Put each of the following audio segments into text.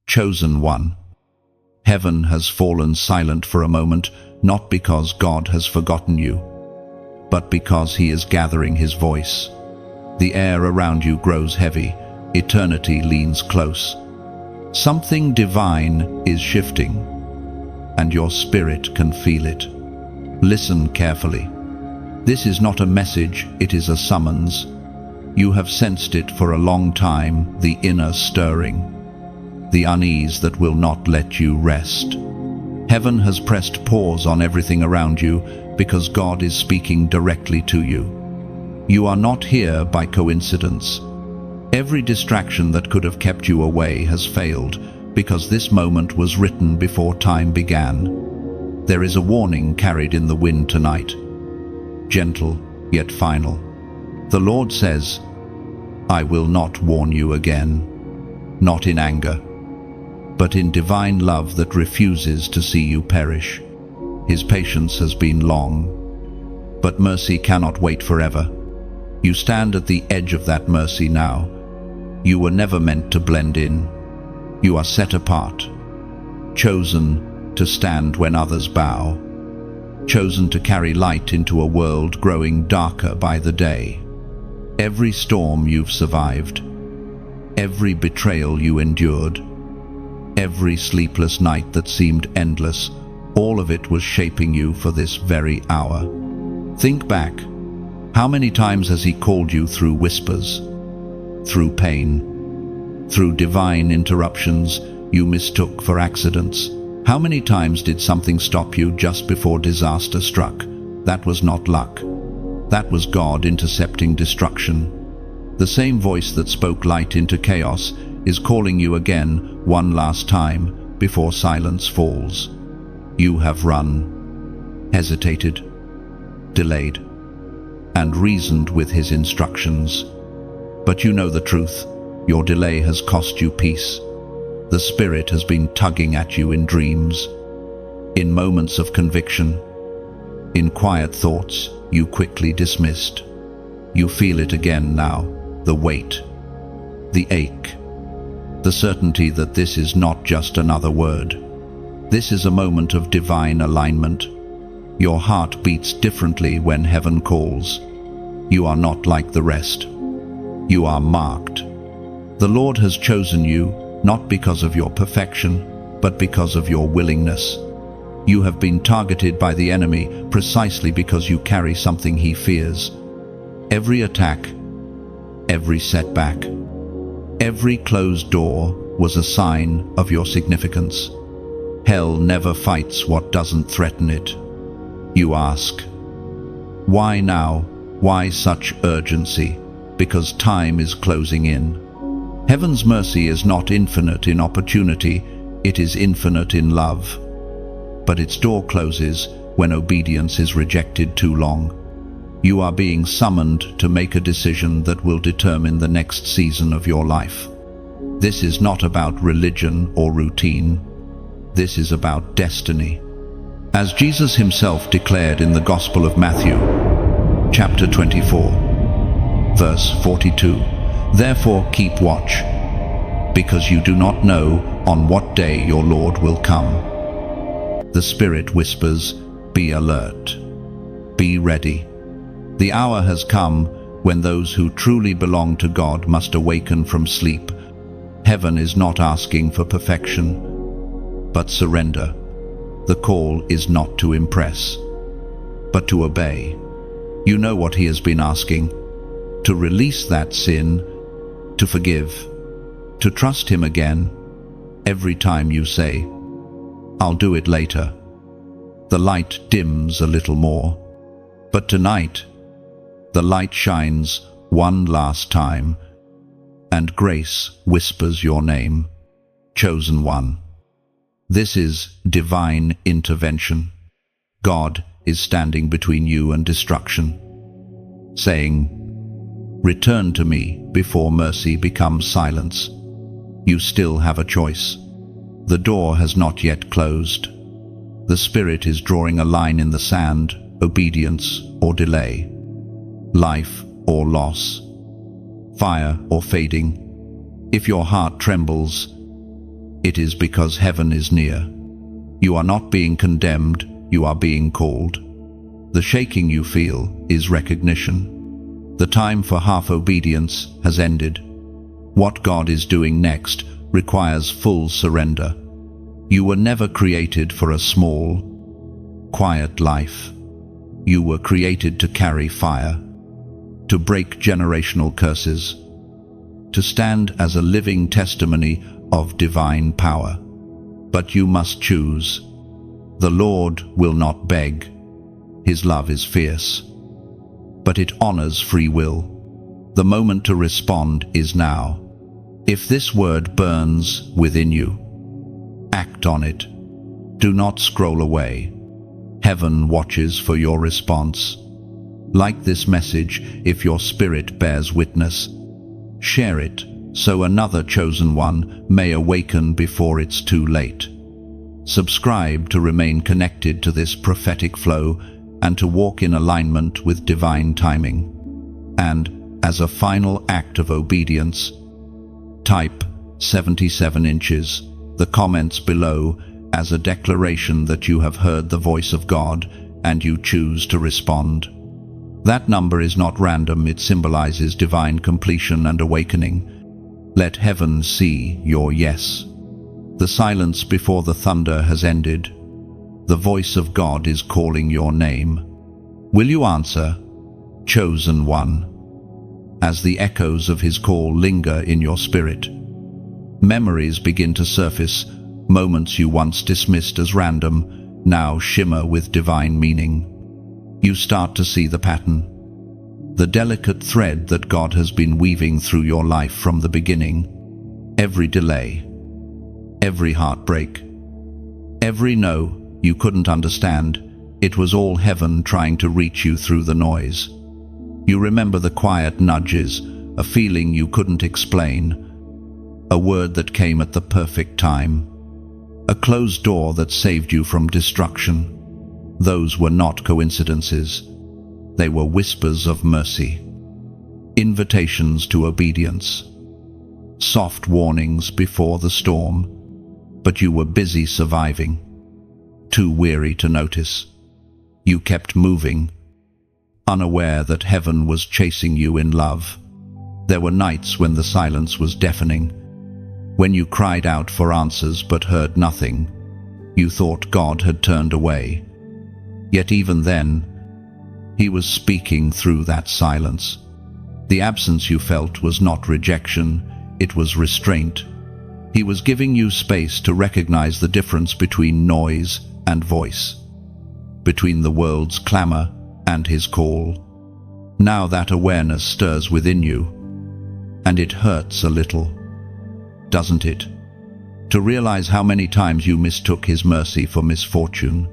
Chosen one. Heaven has fallen silent for a moment, not because God has forgotten you, but because he is gathering his voice. The air around you grows heavy, eternity leans close. Something divine is shifting, and your spirit can feel it. Listen carefully. This is not a message, it is a summons. You have sensed it for a long time, the inner stirring, the unease that will not let you rest. Heaven has pressed pause on everything around you because God is speaking directly to you. You are not here by coincidence. Every distraction that could have kept you away has failed because this moment was written before time began. There is a warning carried in the wind tonight, gentle yet final. The Lord says, I will not warn you again, not in anger, but in divine love that refuses to see you perish. His patience has been long, but mercy cannot wait forever. You stand at the edge of that mercy now. You were never meant to blend in. You are set apart, chosen to stand when others bow, chosen to carry light into a world growing darker by the day. Every storm you've survived, every betrayal you endured, every sleepless night that seemed endless, all of it was shaping you for this very hour. Think back. How many times has he called you through whispers, through pain, through divine interruptions you mistook for accidents? How many times did something stop you just before disaster struck? That was not luck. That was God intercepting destruction. The same voice that spoke light into chaos is calling you again one last time before silence falls. You have run, hesitated, delayed, and reasoned with his instructions. But you know the truth. Your delay has cost you peace. The Spirit has been tugging at you in dreams, in moments of conviction, in quiet thoughts you quickly dismissed. You feel it again now, the weight, the ache, the certainty that this is not just another word. This is a moment of divine alignment. Your heart beats differently when heaven calls. You are not like the rest. You are marked. The Lord has chosen you, not because of your perfection, but because of your willingness. You have been targeted by the enemy precisely because you carry something he fears. Every attack, every setback, every closed door was a sign of your significance. Hell never fights what doesn't threaten it. You ask, why now? Why such urgency? Because time is closing in. Heaven's mercy is not infinite in opportunity, it is infinite in love. But its door closes when obedience is rejected too long. You are being summoned to make a decision that will determine the next season of your life. This is not about religion or routine. This is about destiny. As Jesus himself declared in the Gospel of Matthew, chapter 24, verse 42, therefore keep watch, because you do not know on what day your Lord will come. The Spirit whispers, be alert, be ready. The hour has come when those who truly belong to God must awaken from sleep. Heaven is not asking for perfection, but surrender. The call is not to impress, but to obey. You know what he has been asking: to release that sin, to forgive, to trust him again. Every time you say, I'll do it later, the light dims a little more. But tonight, the light shines one last time, and grace whispers your name, chosen one. This is divine intervention. God is standing between you and destruction, saying, return to me before mercy becomes silence. You still have a choice. The door has not yet closed. The Spirit is drawing a line in the sand, obedience or delay, life or loss, fire or fading. If your heart trembles, It is because heaven is near. You are not being condemned, you are being called. The shaking you feel is recognition. The time for half obedience has ended. What God is doing next requires full surrender. You were never created for a small, quiet life. You were created to carry fire, to break generational curses, to stand as a living testimony of divine power. But you must choose. The Lord will not beg. His love is fierce, but it honors free will. The moment to respond is now. If this word burns within you, act on it. Do not scroll away. Heaven watches for your response. Like this message, if your spirit bears witness, share it so another chosen one may awaken before it's too late. Subscribe to remain connected to this prophetic flow and to walk in alignment with divine timing. And, as a final act of obedience, type 77 inches, the comments below, as a declaration that you have heard the voice of God and you choose to respond. That number is not random, it symbolizes divine completion and awakening. Let heaven see your yes. The silence before the thunder has ended. The voice of God is calling your name. Will you answer, chosen one? As the echoes of his call linger in your spirit, memories begin to surface. Moments you once dismissed as random now shimmer with divine meaning. You start to see the pattern, the delicate thread that God has been weaving through your life from the beginning. Every delay, every heartbreak, every no you couldn't understand, it was all heaven trying to reach you through the noise. You remember the quiet nudges, a feeling you couldn't explain, a word that came at the perfect time, a closed door that saved you from destruction. Those were not coincidences. They were whispers of mercy, invitations to obedience, soft warnings before the storm. But you were busy surviving, too weary to notice. You kept moving, unaware that heaven was chasing you in love. There were nights when the silence was deafening, when you cried out for answers but heard nothing. You thought God had turned away. Yet even then, he was speaking through that silence. The absence you felt was not rejection, it was restraint. He was giving you space to recognize the difference between noise and voice, between the world's clamor and his call. Now that awareness stirs within you, and it hurts a little, doesn't it? To realize how many times you mistook his mercy for misfortune.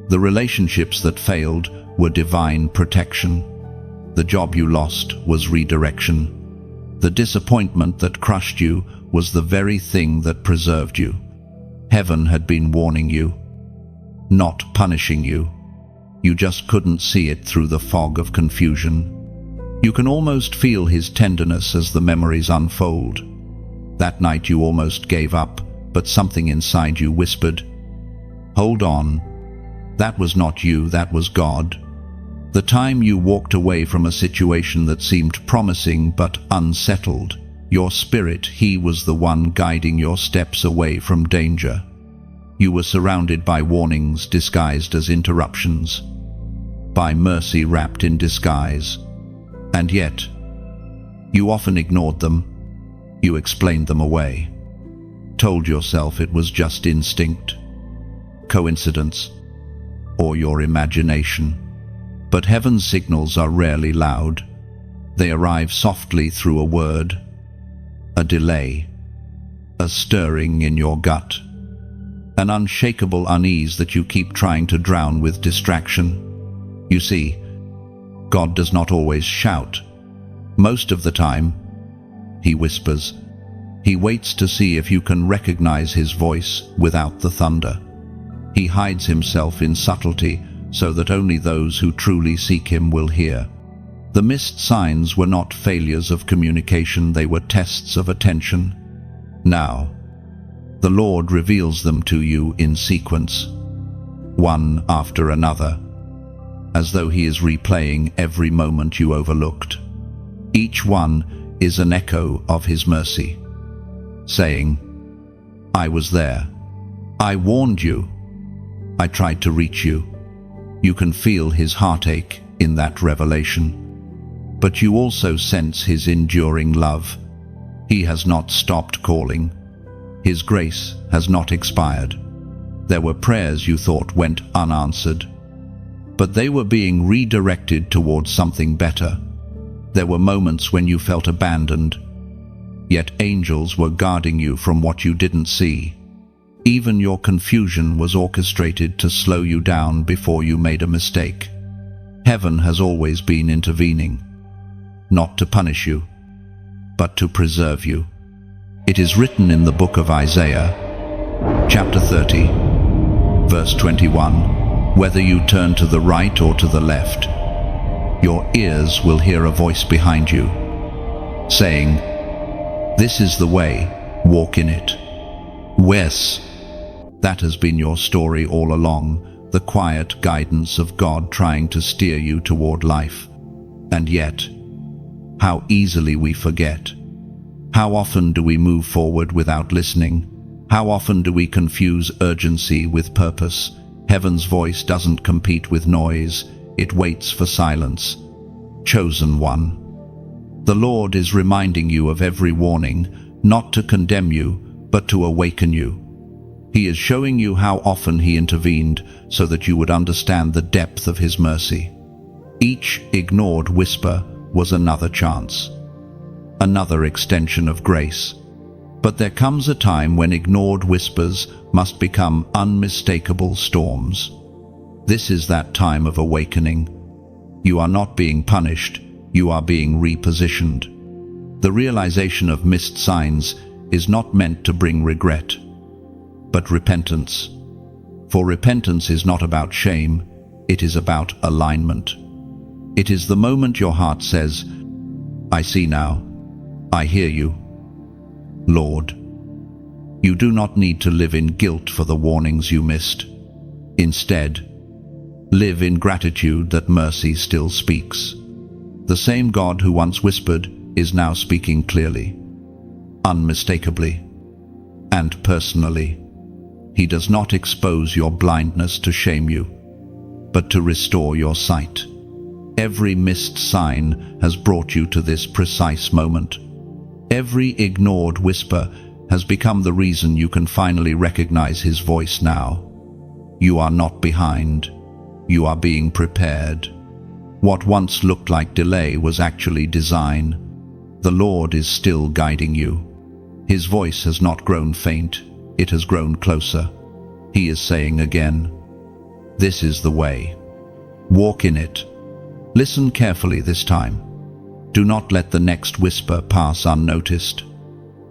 The relationships that failed were divine protection. The job you lost was redirection. The disappointment that crushed you was the very thing that preserved you. Heaven had been warning you, not punishing you. You just couldn't see it through the fog of confusion. You can almost feel his tenderness as the memories unfold. That night you almost gave up, but something inside you whispered, "Hold on." That was not you, that was God. The time you walked away from a situation that seemed promising but unsettled, your spirit, he was the one guiding your steps away from danger. You were surrounded by warnings disguised as interruptions, by mercy wrapped in disguise. And yet, you often ignored them. You explained them away, told yourself it was just instinct, coincidence, or your imagination. But heaven's signals are rarely loud. They arrive softly through a word, a delay, a stirring in your gut, an unshakable unease that you keep trying to drown with distraction. You see, God does not always shout. Most of the time, he whispers. He waits to see if you can recognize his voice without the thunder. He hides himself in subtlety so that only those who truly seek him will hear. The missed signs were not failures of communication, they were tests of attention. Now, The Lord reveals them to you in sequence, one after another, as though he is replaying every moment you overlooked. Each one is an echo of his mercy, saying, I was there. I warned you. I tried to reach you. You can feel his heartache in that revelation. But you also sense his enduring love. He has not stopped calling. His grace has not expired. There were prayers you thought went unanswered, but they were being redirected towards something better. There were moments when you felt abandoned, yet angels were guarding you from what you didn't see. Even your confusion was orchestrated to slow you down before you made a mistake. Heaven has always been intervening, not to punish you, but to preserve you. It is written in the book of Isaiah, chapter 30, verse 21, whether you turn to the right or to the left, your ears will hear a voice behind you, saying, this is the way, walk in it. Yes, that has been your story all along, the quiet guidance of God trying to steer you toward life. And yet, how easily we forget. How often do we move forward without listening? How often do we confuse urgency with purpose? Heaven's voice doesn't compete with noise, it waits for silence. Chosen one. The Lord is reminding you of every warning, not to condemn you, but to awaken you. He is showing you how often he intervened so that you would understand the depth of his mercy. Each ignored whisper was another chance, another extension of grace. But there comes a time when ignored whispers must become unmistakable storms. This is that time of awakening. You are not being punished, you are being repositioned. The realization of missed signs is not meant to bring regret, but repentance. For repentance is not about shame, it is about alignment. It is the moment your heart says, I see now, I hear you, Lord. You do not need to live in guilt for the warnings you missed. Instead, live in gratitude that mercy still speaks. The same God who once whispered is now speaking clearly, unmistakably, and personally. He does not expose your blindness to shame you, but to restore your sight. Every missed sign has brought you to this precise moment. Every ignored whisper has become the reason you can finally recognize his voice now. You are not behind. You are being prepared. What once looked like delay was actually design. The Lord is still guiding you. His voice has not grown faint, it has grown closer. He is saying again, this is the way. Walk in it. Listen carefully this time. Do not let the next whisper pass unnoticed.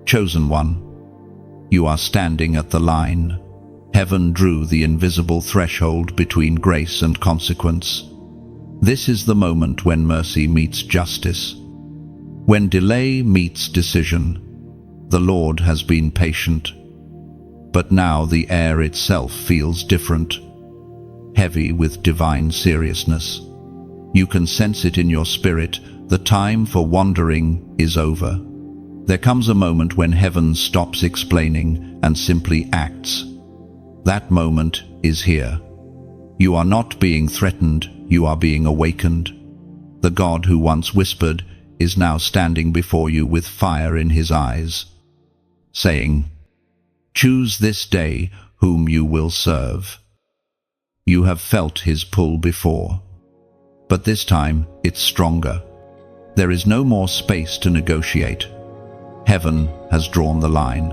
Chosen one, you are standing at the line. Heaven drew the invisible threshold between grace and consequence. This is the moment when mercy meets justice. When delay meets decision. The Lord has been patient. But now the air itself feels different, heavy with divine seriousness. You can sense it in your spirit. The time for wandering is over. There comes a moment when heaven stops explaining and simply acts. That moment is here. You are not being threatened, you are being awakened. The God who once whispered is now standing before you with fire in his eyes, saying, choose this day whom you will serve. You have felt his pull before, but this time it's stronger. There is no more space to negotiate. Heaven has drawn the line,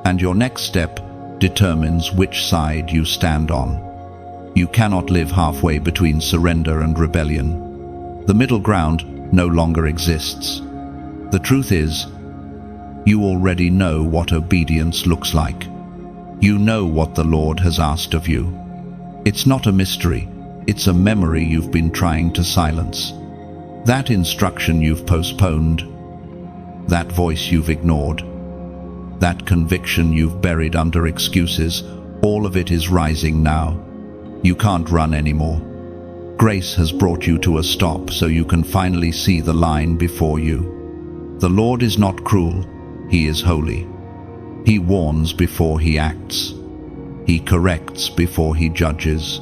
and your next step determines which side you stand on. You cannot live halfway between surrender and rebellion. The middle ground no longer exists. The truth is, you already know what obedience looks like. You know what the Lord has asked of you. It's not a mystery, it's a memory you've been trying to silence. That instruction you've postponed, that voice you've ignored, That conviction you've buried under excuses, all of it is rising now. You can't run anymore. Grace has brought you to a stop so you can finally see the line before you. The Lord is not cruel, He is holy. He warns before He acts. He corrects before He judges.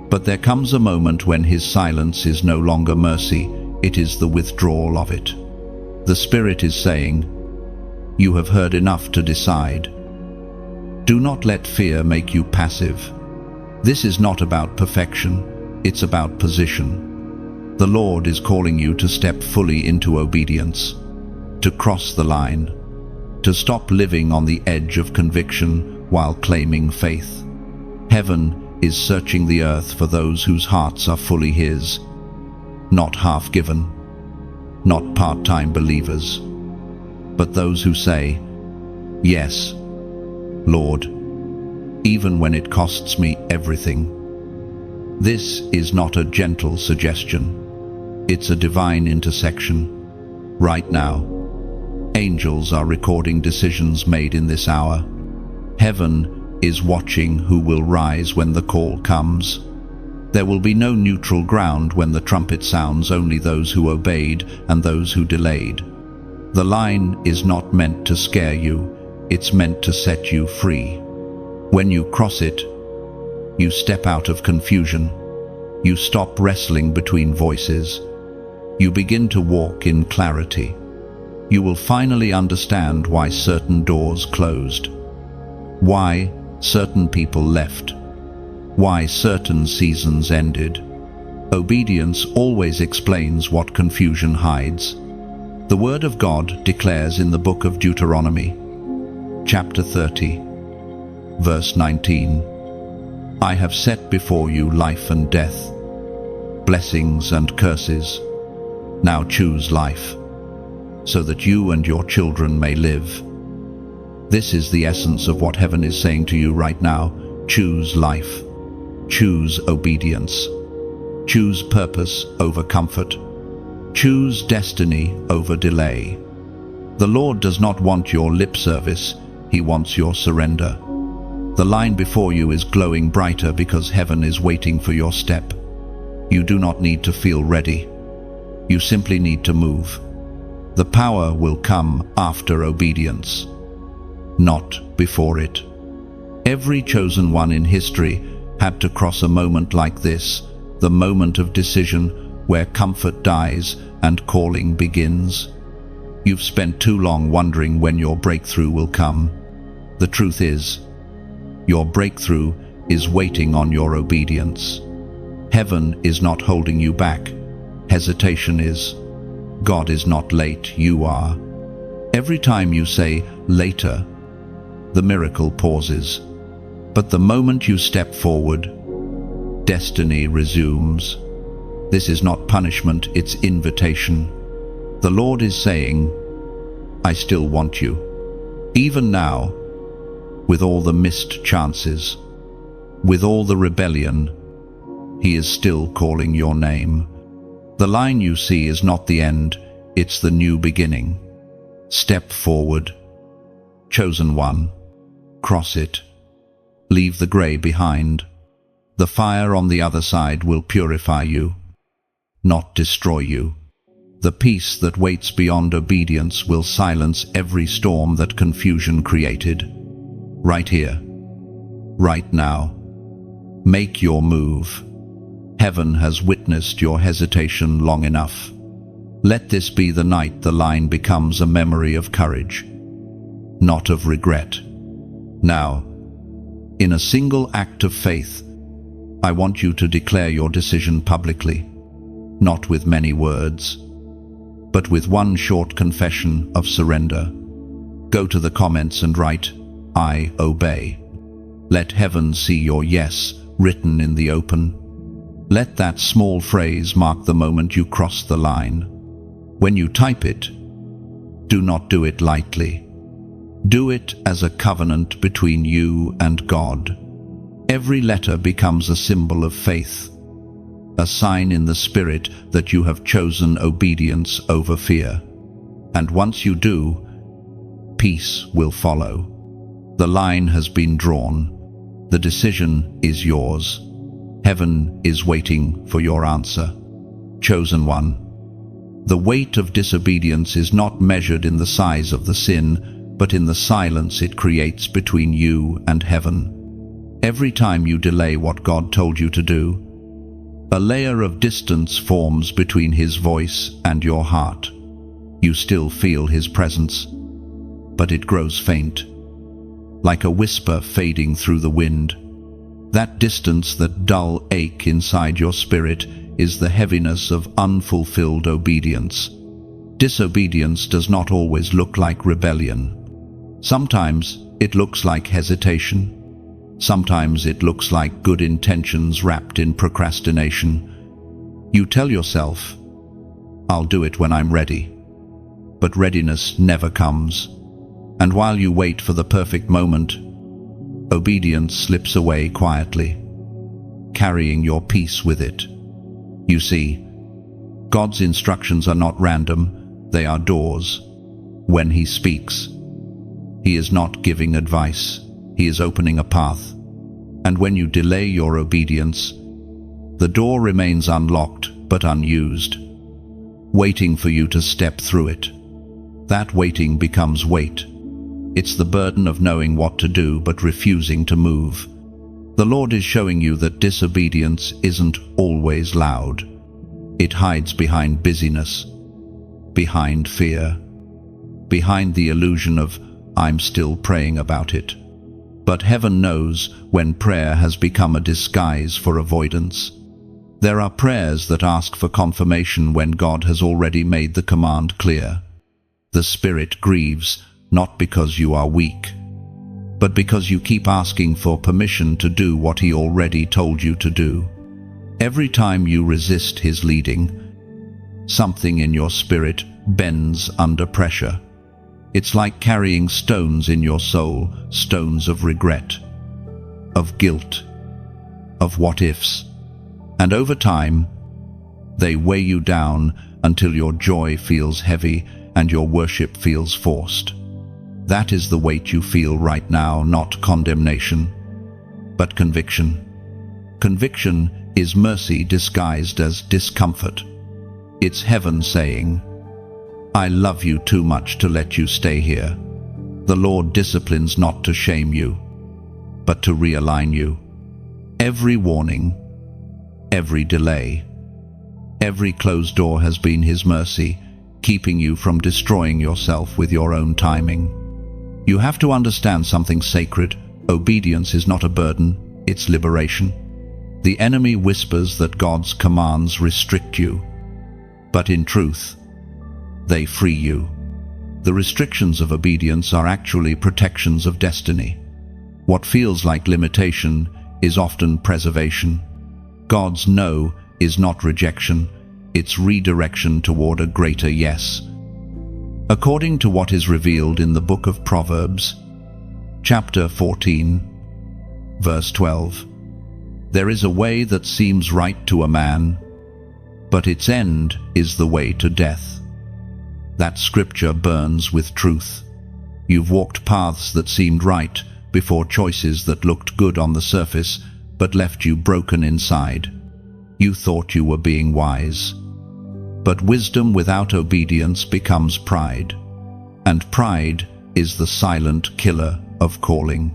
But there comes a moment when His silence is no longer mercy, it is the withdrawal of it. The Spirit is saying, "You have heard enough to decide." Do not let fear make you passive. This is not about perfection, it's about position. The Lord is calling you to step fully into obedience, to cross the line, to stop living on the edge of conviction while claiming faith. Heaven is searching the earth for those whose hearts are fully His, not half-given, not part-time believers, but those who say, "Yes, Lord, even when it costs me everything." This is not a gentle suggestion. It's a divine intersection. Right now, angels are recording decisions made in this hour. Heaven is watching who will rise when the call comes. There will be no neutral ground when the trumpet sounds, only those who obeyed and those who delayed. The line is not meant to scare you, it's meant to set you free. When you cross it, you step out of confusion. You stop wrestling between voices. You begin to walk in clarity. You will finally understand why certain doors closed, why certain people left, why certain seasons ended. Obedience always explains what confusion hides. The Word of God declares in the book of Deuteronomy, chapter 30, verse 19, "I have set before you life and death, blessings and curses. Now choose life, so that you and your children may live." This is the essence of what heaven is saying to you right now. Choose life. Choose obedience. Choose purpose over comfort. Choose destiny over delay. The Lord does not want your lip service, He wants your surrender. The line before you is glowing brighter because heaven is waiting for your step. You do not need to feel ready. You simply need to move. The power will come after obedience, not before it. Every chosen one in history had to cross a moment like this, the moment of decision where comfort dies and calling begins. You've spent too long wondering when your breakthrough will come. The truth is, your breakthrough is waiting on your obedience. Heaven is not holding you back. Hesitation is. God is not late, you are. Every time you say later, the miracle pauses. But the moment you step forward, destiny resumes. This is not punishment, it's invitation. The Lord is saying, "I still want you." Even now, with all the missed chances, with all the rebellion, He is still calling your name. The line you see is not the end, it's the new beginning. Step forward. Chosen one. Cross it. Leave the grey behind. The fire on the other side will purify you, not destroy you. The peace that waits beyond obedience will silence every storm that confusion created. Right here, right now. Make your move. Heaven has witnessed your hesitation long enough. Let this be the night the line becomes a memory of courage, not of regret. Now, in a single act of faith, I want you to declare your decision publicly, not with many words, but with one short confession of surrender. Go to the comments and write, "I obey." Let heaven see your yes written in the open. Let that small phrase mark the moment you cross the line. When you type it, do not do it lightly. Do it as a covenant between you and God. Every letter becomes a symbol of faith, a sign in the Spirit that you have chosen obedience over fear. And once you do, peace will follow. The line has been drawn. The decision is yours. Heaven is waiting for your answer. Chosen one. The weight of disobedience is not measured in the size of the sin, but in the silence it creates between you and heaven. Every time you delay what God told you to do, a layer of distance forms between His voice and your heart. You still feel His presence, but it grows faint, like a whisper fading through the wind. That distance, that dull ache inside your spirit, is the heaviness of unfulfilled obedience. Disobedience does not always look like rebellion. Sometimes it looks like hesitation. Sometimes it looks like good intentions wrapped in procrastination. You tell yourself, "I'll do it when I'm ready." But readiness never comes. And while you wait for the perfect moment, obedience slips away quietly, carrying your peace with it. You see, God's instructions are not random, they are doors. When He speaks, He is not giving advice, He is opening a path. And when you delay your obedience, the door remains unlocked but unused, waiting for you to step through it. That waiting becomes weight. It's the burden of knowing what to do but refusing to move. The Lord is showing you that disobedience isn't always loud. It hides behind busyness, behind fear, behind the illusion of "I'm still praying about it." But heaven knows when prayer has become a disguise for avoidance. There are prayers that ask for confirmation when God has already made the command clear. The Spirit grieves, not because you are weak, but because you keep asking for permission to do what He already told you to do. Every time you resist His leading, something in your spirit bends under pressure. It's like carrying stones in your soul, stones of regret, of guilt, of what-ifs. And over time, they weigh you down until your joy feels heavy and your worship feels forced. That is the weight you feel right now, not condemnation, but conviction. Conviction is mercy disguised as discomfort. It's heaven saying, "I love you too much to let you stay here." The Lord disciplines not to shame you, but to realign you. Every warning, every delay, every closed door has been His mercy, keeping you from destroying yourself with your own timing. You have to understand something sacred. Obedience is not a burden, it's liberation. The enemy whispers that God's commands restrict you, but in truth, they free you. The restrictions of obedience are actually protections of destiny. What feels like limitation is often preservation. God's no is not rejection, it's redirection toward a greater yes. According to what is revealed in the book of Proverbs, chapter 14, verse 12, there is a way that seems right to a man, but its end is the way to death. That scripture burns with truth. You've walked paths that seemed right before choices that looked good on the surface but left you broken inside. You thought you were being wise. But wisdom without obedience becomes pride, and pride is the silent killer of calling.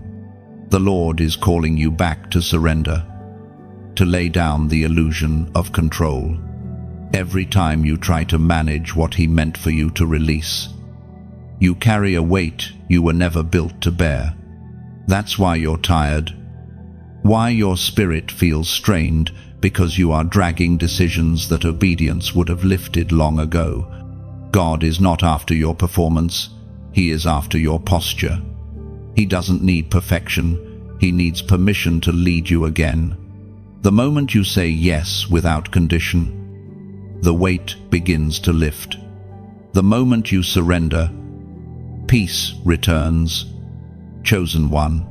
The Lord is calling you back to surrender, to lay down the illusion of control. Every time you try to manage what He meant for you to release, you carry a weight you were never built to bear. That's why you're tired, why your spirit feels strained, because you are dragging decisions that obedience would have lifted long ago. God is not after your performance, He is after your posture. He doesn't need perfection, He needs permission to lead you again. The moment you say yes without condition, the weight begins to lift. The moment you surrender, peace returns. Chosen one,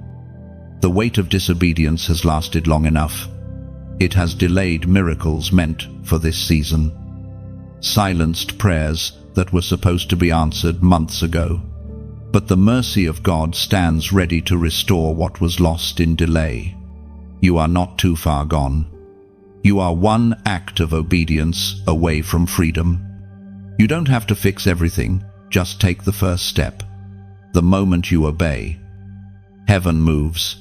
the weight of disobedience has lasted long enough. It has delayed miracles meant for this season, silenced prayers that were supposed to be answered months ago. But the mercy of God stands ready to restore what was lost in delay. You are not too far gone. You are one act of obedience away from freedom. You don't have to fix everything, just take the first step. The moment you obey, heaven moves.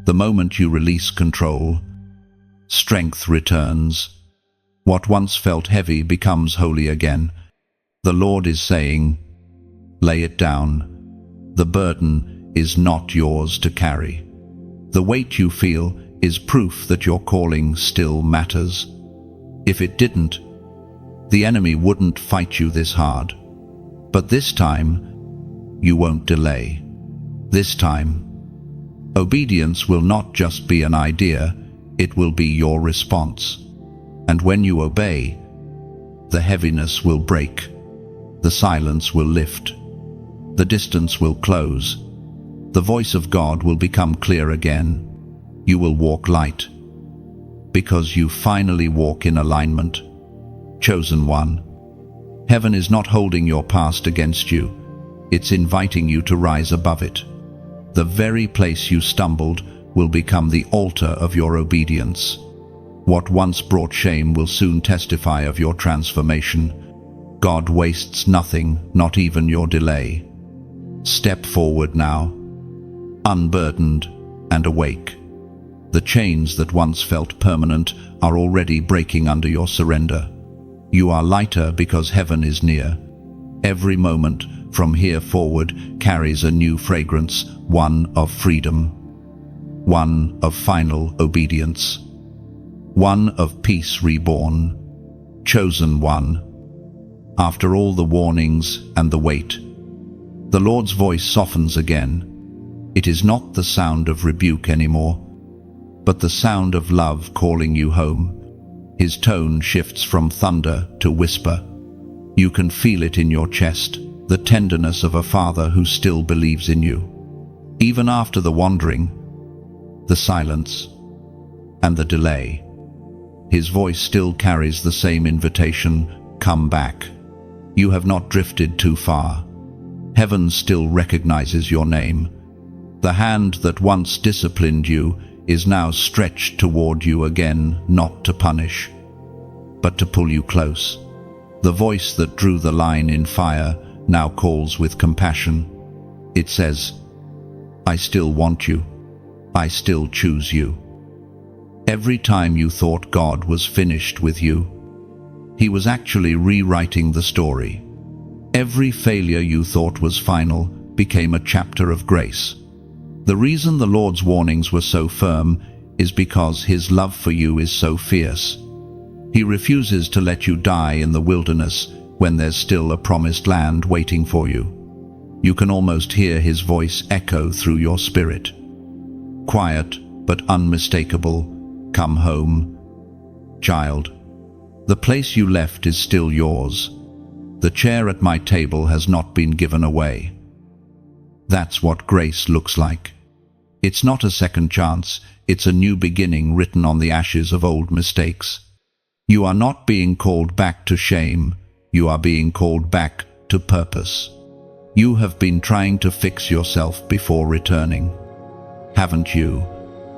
The moment you release control, strength returns. What once felt heavy becomes holy again. The Lord is saying, lay it down. The burden is not yours to carry. The weight you feel is proof that your calling still matters. If it didn't, the enemy wouldn't fight you this hard. But this time, you won't delay. This time, obedience will not just be an idea, it will be your response. And when you obey, the heaviness will break, the silence will lift, the distance will close, the voice of God will become clear again. You will walk light, because you finally walk in alignment. Chosen one, heaven is not holding your past against you, it's inviting you to rise above it. The very place you stumbled will become the altar of your obedience. What once brought shame will soon testify of your transformation. God wastes nothing, not even your delay. Step forward now, unburdened and awake. The chains that once felt permanent are already breaking under your surrender. You are lighter because heaven is near. Every moment from here forward carries a new fragrance, one of freedom, one of final obedience, one of peace reborn. Chosen one. After all the warnings and the wait, the Lord's voice softens again. It is not the sound of rebuke anymore, but the sound of love calling you home. His tone shifts from thunder to whisper. You can feel it in your chest, the tenderness of a father who still believes in you. Even after the wandering, the silence, and the delay, his voice still carries the same invitation, come back. You have not drifted too far. Heaven still recognizes your name. The hand that once disciplined you is now stretched toward you again, not to punish, but to pull you close. The voice that drew the line in fire now calls with compassion. It says, I still want you. I still choose you. Every time you thought God was finished with you, He was actually rewriting the story. Every failure you thought was final became a chapter of grace. The reason the Lord's warnings were so firm is because His love for you is so fierce. He refuses to let you die in the wilderness when there's still a promised land waiting for you. You can almost hear His voice echo through your spirit. Quiet but unmistakable, come home. Child, the place you left is still yours. The chair at my table has not been given away. That's what grace looks like. It's not a second chance, it's a new beginning written on the ashes of old mistakes. You are not being called back to shame, you are being called back to purpose. You have been trying to fix yourself before returning, haven't you?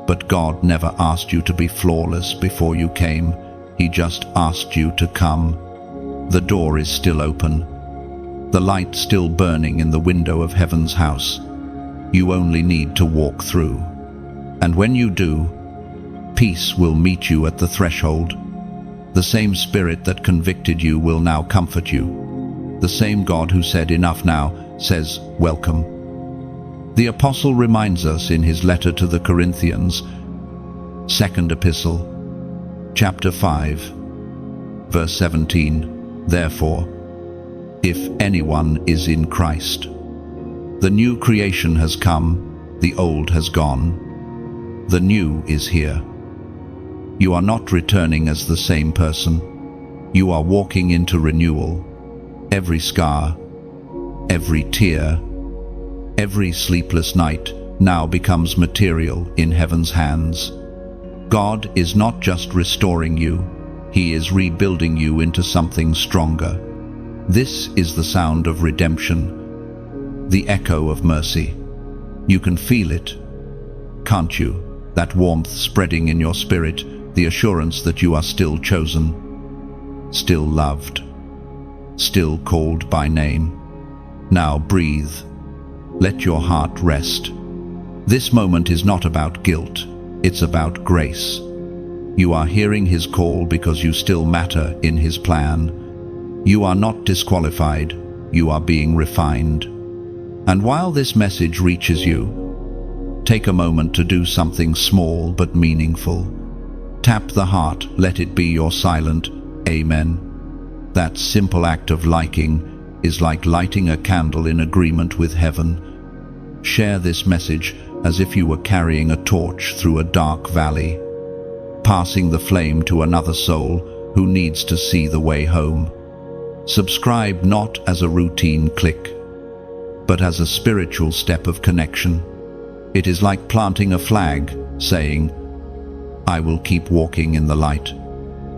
But God never asked you to be flawless before you came, He just asked you to come. The door is still open, the light still burning in the window of heaven's house. You only need to walk through. And when you do, peace will meet you at the threshold. The same Spirit that convicted you will now comfort you. The same God who said, enough now, says, welcome. The Apostle reminds us in his letter to the Corinthians, 2nd Epistle, chapter 5, verse 17, therefore, if anyone is in Christ, the new creation has come, the old has gone, the new is here. You are not returning as the same person. You are walking into renewal. Every scar, every tear, every sleepless night now becomes material in heaven's hands. God is not just restoring you, He is rebuilding you into something stronger. This is the sound of redemption. the echo of mercy. You can feel it, can't you? That warmth spreading in your spirit, the assurance that you are still chosen, still loved, still called by name. Now breathe. Let your heart rest. This moment is not about guilt, it's about grace. You are hearing His call because you still matter in His plan. You are not disqualified, you are being refined. And while this message reaches you, take a moment to do something small but meaningful. Tap the heart, let it be your silent Amen. That simple act of liking is like lighting a candle in agreement with heaven. Share this message as if you were carrying a torch through a dark valley, passing the flame to another soul who needs to see the way home. Subscribe not as a routine click, but as a spiritual step of connection. It is like planting a flag, saying, I will keep walking in the light.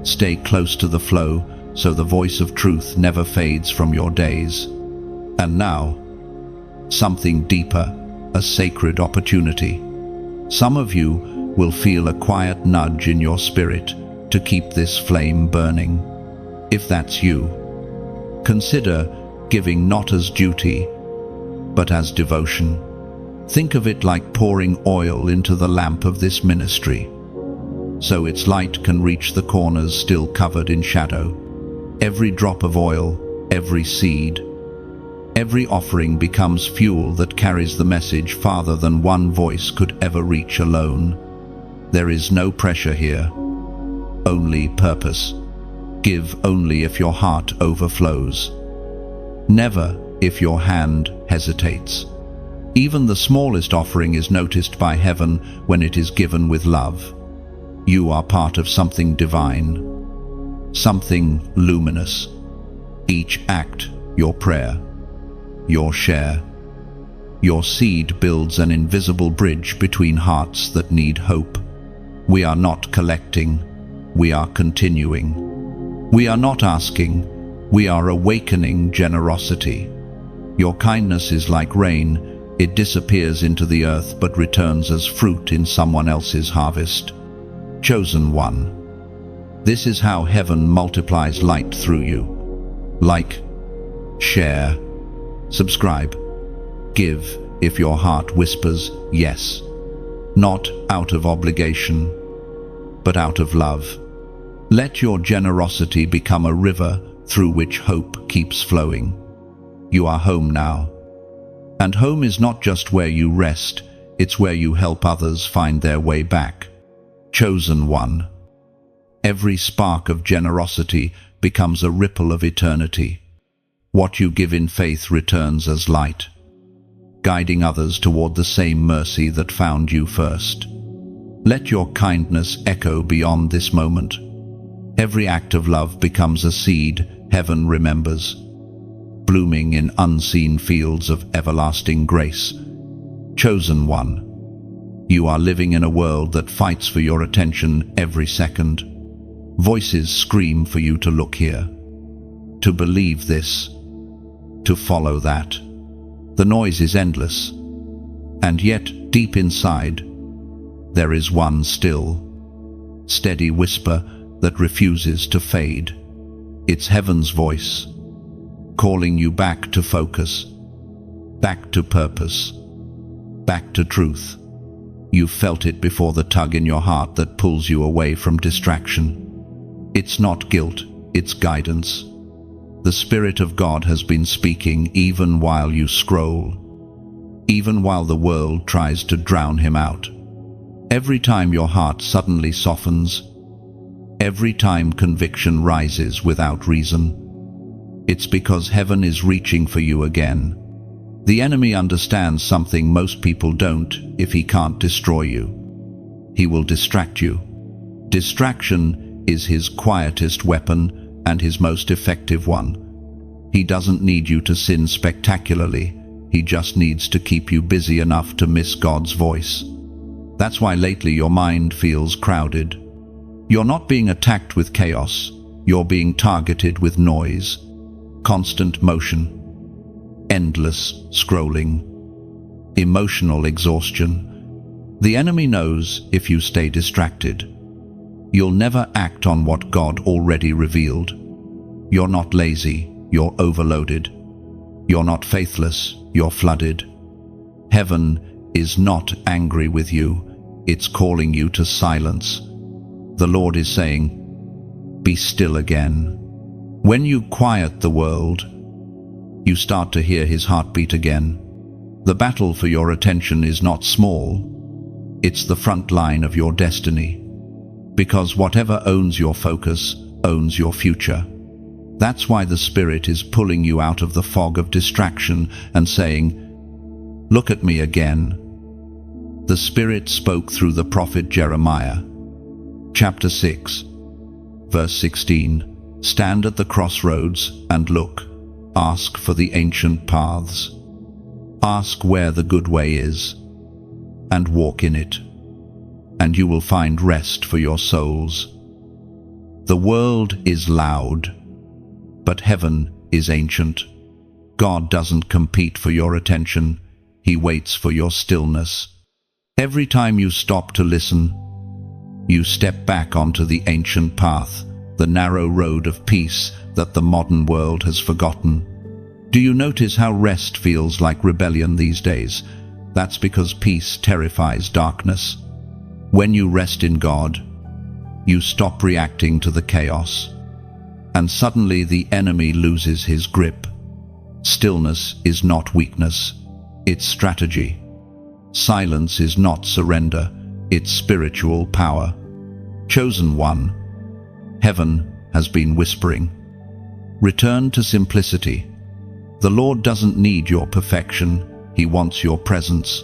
Stay close to the flow, so the voice of truth never fades from your days. And now, something deeper, a sacred opportunity. Some of you will feel a quiet nudge in your spirit to keep this flame burning. If that's you, consider giving not as duty, but as devotion. Think of it like pouring oil into the lamp of this ministry, so its light can reach the corners still covered in shadow. Every drop of oil, every seed, every offering becomes fuel that carries the message farther than one voice could ever reach alone. There is no pressure here, only purpose. Give only if your heart overflows. Never if your hand hesitates. Even the smallest offering is noticed by heaven when it is given with love. You are part of something divine, something luminous. Each act, your prayer, your share, your seed builds an invisible bridge between hearts that need hope. We are not collecting, we are continuing. We are not asking, we are awakening generosity. Your kindness is like rain. It disappears into the earth but returns as fruit in someone else's harvest. Chosen one. This is how heaven multiplies light through you. Like, share, subscribe, give if your heart whispers yes. Not out of obligation, but out of love. Let your generosity become a river through which hope keeps flowing. You are home now. And home is not just where you rest, it's where you help others find their way back. Chosen one. Every spark of generosity becomes a ripple of eternity. What you give in faith returns as light, guiding others toward the same mercy that found you first. Let your kindness echo beyond this moment. Every act of love becomes a seed heaven remembers, blooming in unseen fields of everlasting grace. Chosen one. You are living in a world that fights for your attention every second. Voices scream for you to look here, to believe this, to follow that. The noise is endless, and yet deep inside, there is one still, steady whisper that refuses to fade. It's heaven's voice, calling you back to focus, back to purpose, back to truth. You've felt it before, the tug in your heart that pulls you away from distraction. It's not guilt, it's guidance. The Spirit of God has been speaking even while you scroll, even while the world tries to drown Him out. Every time your heart suddenly softens, every time conviction rises without reason, it's because heaven is reaching for you again. The enemy understands something most people don't. If he can't destroy you, he will distract you. Distraction is his quietest weapon and his most effective one. He doesn't need you to sin spectacularly. He just needs to keep you busy enough to miss God's voice. That's why lately your mind feels crowded. You're not being attacked with chaos. You're being targeted with noise, constant motion. endless scrolling, emotional exhaustion. The enemy knows if you stay distracted, you'll never act on what God already revealed. You're not lazy, you're overloaded. You're not faithless, you're flooded. Heaven is not angry with you, it's calling you to silence. The Lord is saying, be still again. When you quiet the world, you start to hear His heartbeat again. The battle for your attention is not small, it's the front line of your destiny. Because whatever owns your focus owns your future. That's why the Spirit is pulling you out of the fog of distraction and saying, look at me again. The Spirit spoke through the prophet Jeremiah. Chapter 6, verse 16. Stand at the crossroads and look. Ask for the ancient paths. Ask where the good way is, and walk in it, and you will find rest for your souls. The world is loud, but heaven is ancient. God doesn't compete for your attention, He waits for your stillness. Every time you stop to listen, you step back onto the ancient path, the narrow road of peace that the modern world has forgotten. Do you notice how rest feels like rebellion these days? That's because peace terrifies darkness. When you rest in God, you stop reacting to the chaos, and suddenly the enemy loses his grip. Stillness is not weakness, it's strategy. Silence is not surrender, it's spiritual power. Chosen one, heaven has been whispering. Return to simplicity. The Lord doesn't need your perfection, He wants your presence.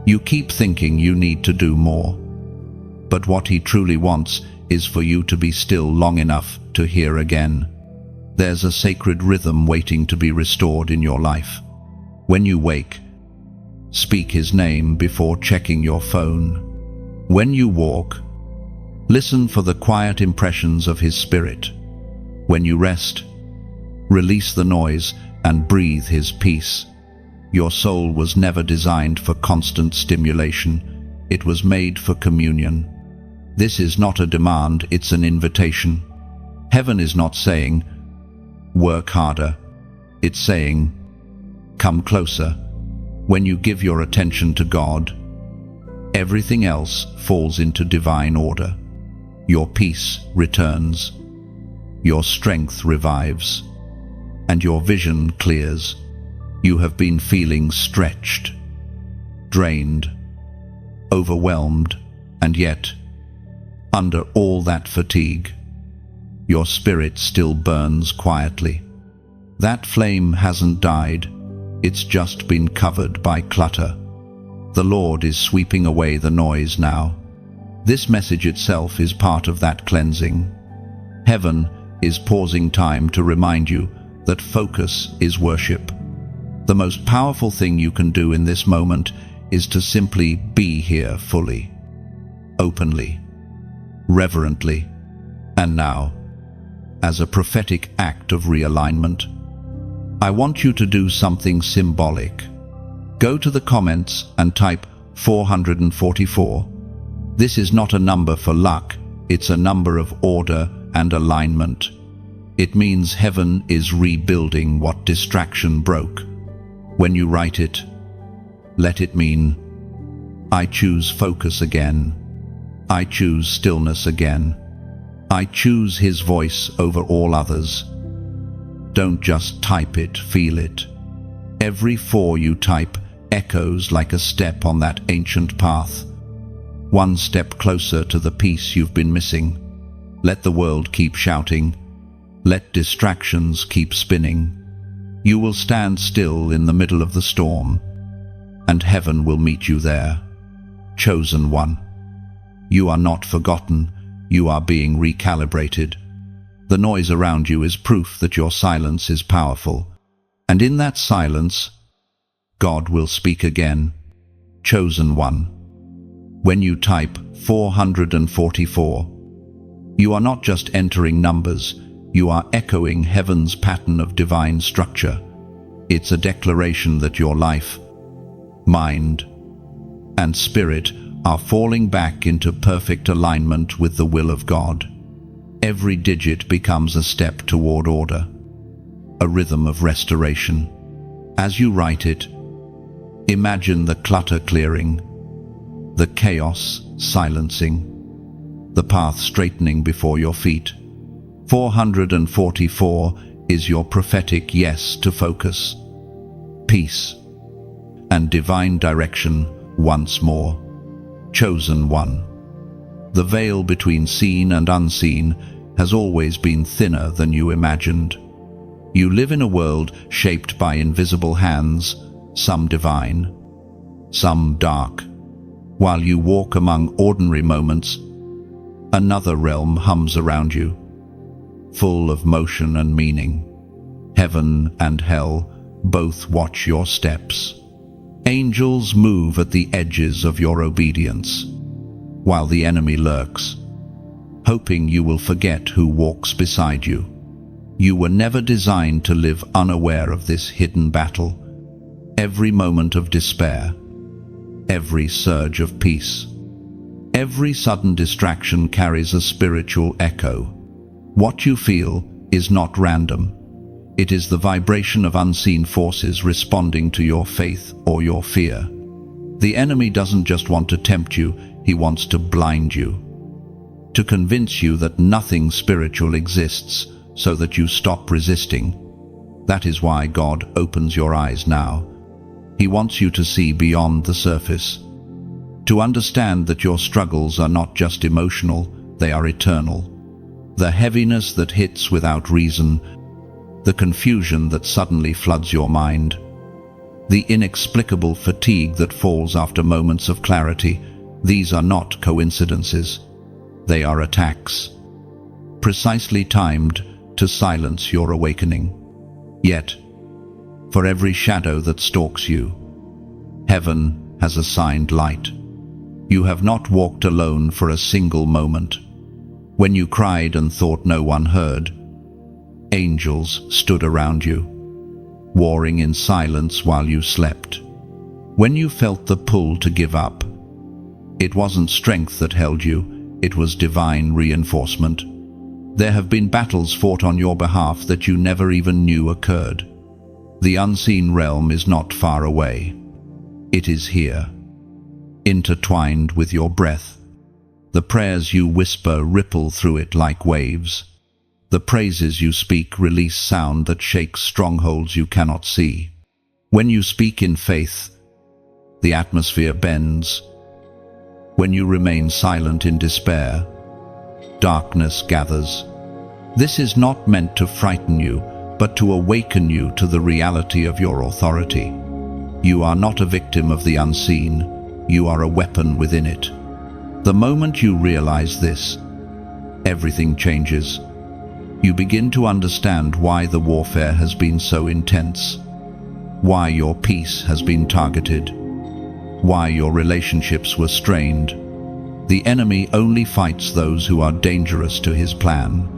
You keep thinking you need to do more, but what He truly wants is for you to be still long enough to hear again. There's a sacred rhythm waiting to be restored in your life. When you wake, speak His name before checking your phone. When you walk, listen for the quiet impressions of His Spirit. When you rest, release the noise and breathe His peace. Your soul was never designed for constant stimulation. It was made for communion. This is not a demand, it's an invitation. Heaven is not saying, work harder. It's saying, come closer. When you give your attention to God, everything else falls into divine order. Your peace returns, your strength revives, and your vision clears. You have been feeling stretched, drained, overwhelmed, and yet, under all that fatigue, your spirit still burns quietly. That flame hasn't died, it's just been covered by clutter. The Lord is sweeping away the noise now. This message itself is part of that cleansing. Heaven is pausing time to remind you that focus is worship. The most powerful thing you can do in this moment is to simply be here fully, openly, reverently. And now, as a prophetic act of realignment, I want you to do something symbolic. Go to the comments and type 444. This is not a number for luck, it's a number of order and alignment. It means heaven is rebuilding what distraction broke. When you write it, let it mean, I choose focus again. I choose stillness again. I choose His voice over all others. Don't just type it, feel it. Every 4 you type echoes like a step on that ancient path. One step closer to the peace you've been missing. Let the world keep shouting. Let distractions keep spinning. You will stand still in the middle of the storm, and heaven will meet you there. Chosen one. You are not forgotten, you are being recalibrated. The noise around you is proof that your silence is powerful, and in that silence, God will speak again. Chosen one. When you type 444, you are not just entering numbers, you are echoing heaven's pattern of divine structure. It's a declaration that your life, mind, and spirit are falling back into perfect alignment with the will of God. Every digit becomes a step toward order, a rhythm of restoration. As you write it, imagine the clutter clearing, the chaos silencing, the path straightening before your feet. 444 is your prophetic yes to focus, peace, and divine direction once more. Chosen one. The veil between seen and unseen has always been thinner than you imagined. You live in a world shaped by invisible hands, some divine, some dark. While you walk among ordinary moments, another realm hums around you, full of motion and meaning. Heaven and hell both watch your steps. Angels move at the edges of your obedience, while the enemy lurks, hoping you will forget who walks beside you. You were never designed to live unaware of this hidden battle. Every moment of despair, every surge of peace, every sudden distraction carries a spiritual echo. What you feel is not random. It is the vibration of unseen forces responding to your faith or your fear. The enemy doesn't just want to tempt you, he wants to blind you, to convince you that nothing spiritual exists, so that you stop resisting. That is why God opens your eyes now. He wants you to see beyond the surface, to understand that your struggles are not just emotional, they are eternal. The heaviness that hits without reason, the confusion that suddenly floods your mind, the inexplicable fatigue that falls after moments of clarity, these are not coincidences. They are attacks, precisely timed to silence your awakening. Yet, for every shadow that stalks you, heaven has assigned light. You have not walked alone for a single moment. When you cried and thought no one heard, angels stood around you, warring in silence while you slept. When you felt the pull to give up, it wasn't strength that held you, it was divine reinforcement. There have been battles fought on your behalf that you never even knew occurred. The unseen realm is not far away. It is here, intertwined with your breath. The prayers you whisper ripple through it like waves. The praises you speak release sound that shakes strongholds you cannot see. When you speak in faith, the atmosphere bends. When you remain silent in despair, darkness gathers. This is not meant to frighten you, but to awaken you to the reality of your authority. You are not a victim of the unseen, you are a weapon within it. The moment you realize this, everything changes. You begin to understand why the warfare has been so intense, why your peace has been targeted, why your relationships were strained. The enemy only fights those who are dangerous to his plan.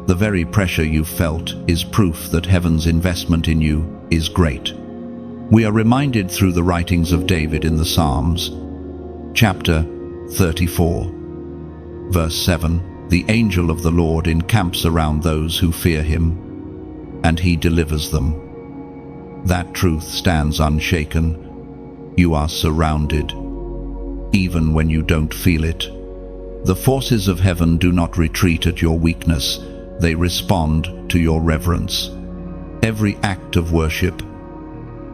The very pressure you felt is proof that heaven's investment in you is great. We are reminded through the writings of David in the Psalms, chapter 34, verse 7, "The angel of the Lord encamps around those who fear him, and he delivers them." That truth stands unshaken. You are surrounded, even when you don't feel it. The forces of heaven do not retreat at your weakness, they respond to your reverence. Every act of worship,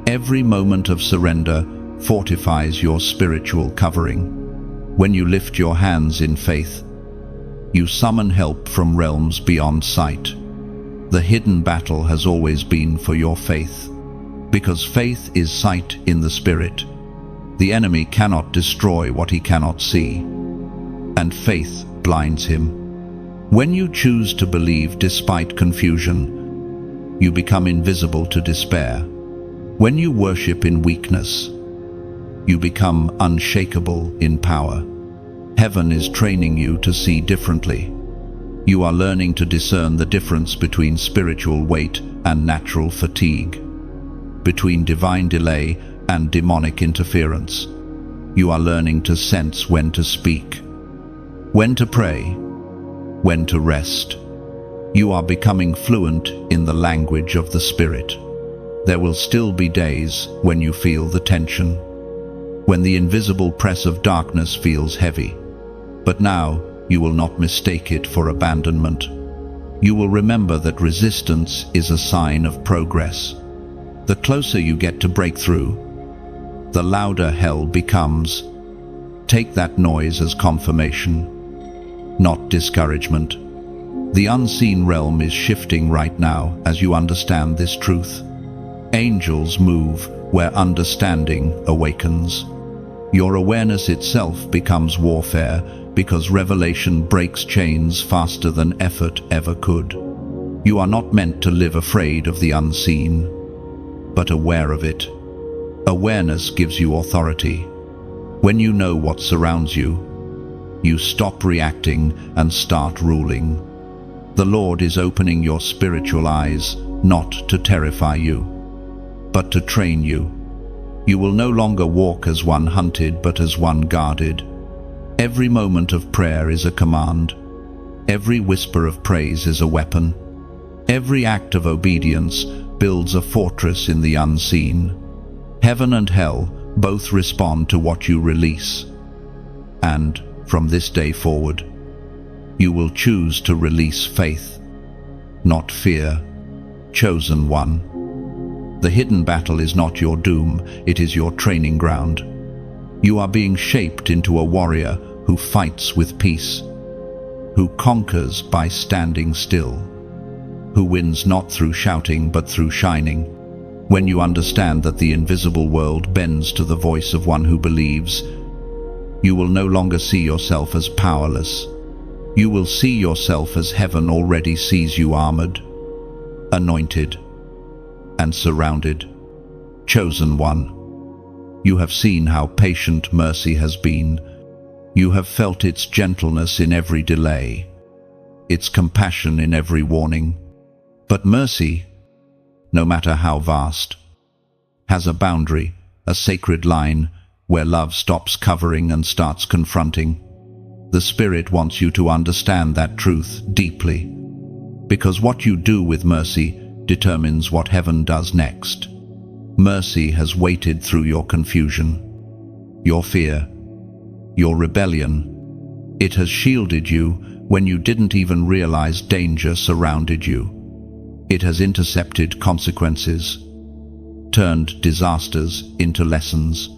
every moment of surrender fortifies your spiritual covering. When you lift your hands in faith, you summon help from realms beyond sight. The hidden battle has always been for your faith, because faith is sight in the spirit. The enemy cannot destroy what he cannot see, and faith blinds him. When you choose to believe despite confusion, you become invisible to despair. When you worship in weakness, you become unshakable in power. Heaven is training you to see differently. You are learning to discern the difference between spiritual weight and natural fatigue. between divine delay and demonic interference. You are learning to sense when to speak, when to pray, when to rest. You are becoming fluent in the language of the Spirit. There will still be days when you feel the tension, when the invisible press of darkness feels heavy. But now you will not mistake it for abandonment. You will remember that resistance is a sign of progress. The closer you get to breakthrough, the louder hell becomes. Take that noise as confirmation, not discouragement. The unseen realm is shifting right now as you understand this truth. Angels move where understanding awakens. Your awareness itself becomes warfare because revelation breaks chains faster than effort ever could. You are not meant to live afraid of the unseen, but aware of it. Awareness gives you authority. When you know what surrounds you, you stop reacting and start ruling. The Lord is opening your spiritual eyes, not to terrify you, but to train you. You will no longer walk as one hunted, but as one guarded. Every moment of prayer is a command. Every whisper of praise is a weapon. Every act of obedience builds a fortress in the unseen. Heaven and hell both respond to what you release. And from this day forward, you will choose to release faith, not fear. Chosen one. The hidden battle is not your doom, it is your training ground. You are being shaped into a warrior who fights with peace, who conquers by standing still, who wins not through shouting but through shining. When you understand that the invisible world bends to the voice of one who believes, you will no longer see yourself as powerless. You will see yourself as heaven already sees you, armored, anointed, and surrounded. Chosen one. You have seen how patient mercy has been. You have felt its gentleness in every delay, its compassion in every warning. But mercy, no matter how vast, has a boundary, a sacred line where love stops covering and starts confronting. The Spirit wants you to understand that truth deeply, because what you do with mercy determines what heaven does next. Mercy has waited through your confusion, your fear, your rebellion. It has shielded you when you didn't even realize danger surrounded you. It has intercepted consequences, turned disasters into lessons,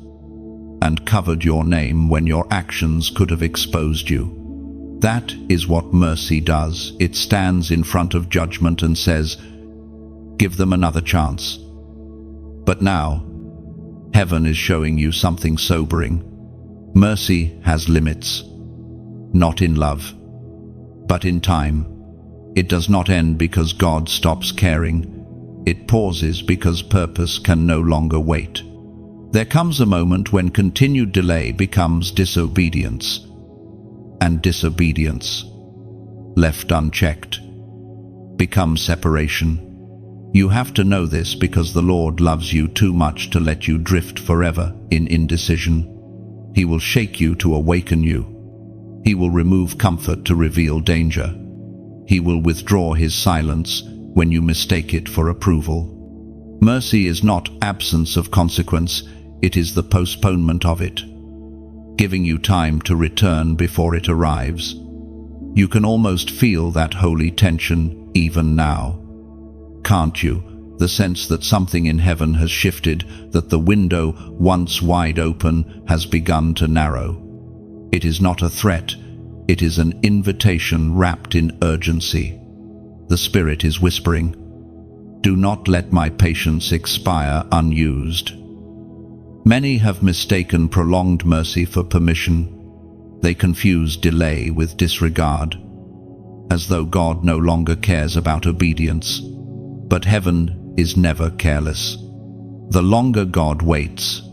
and covered your name when your actions could have exposed you. That is what mercy does. It stands in front of judgment and says, "Give them another chance." But now, heaven is showing you something sobering. Mercy has limits, not in love, but in time. It does not end because God stops caring. It pauses because purpose can no longer wait. There comes a moment when continued delay becomes disobedience, and disobedience, left unchecked, becomes separation. You have to know this because the Lord loves you too much to let you drift forever in indecision. He will shake you to awaken you. He will remove comfort to reveal danger. He will withdraw his silence when you mistake it for approval. Mercy is not absence of consequence, it is the postponement of it, giving you time to return before it arrives. You can almost feel that holy tension even now. Can't you? The sense that something in heaven has shifted, that the window, once wide open, has begun to narrow. It is not a threat, it is an invitation wrapped in urgency. The Spirit is whispering, "Do not let my patience expire unused." Many have mistaken prolonged mercy for permission. They confuse delay with disregard, as though God no longer cares about obedience. But heaven is never careless. The longer God waits,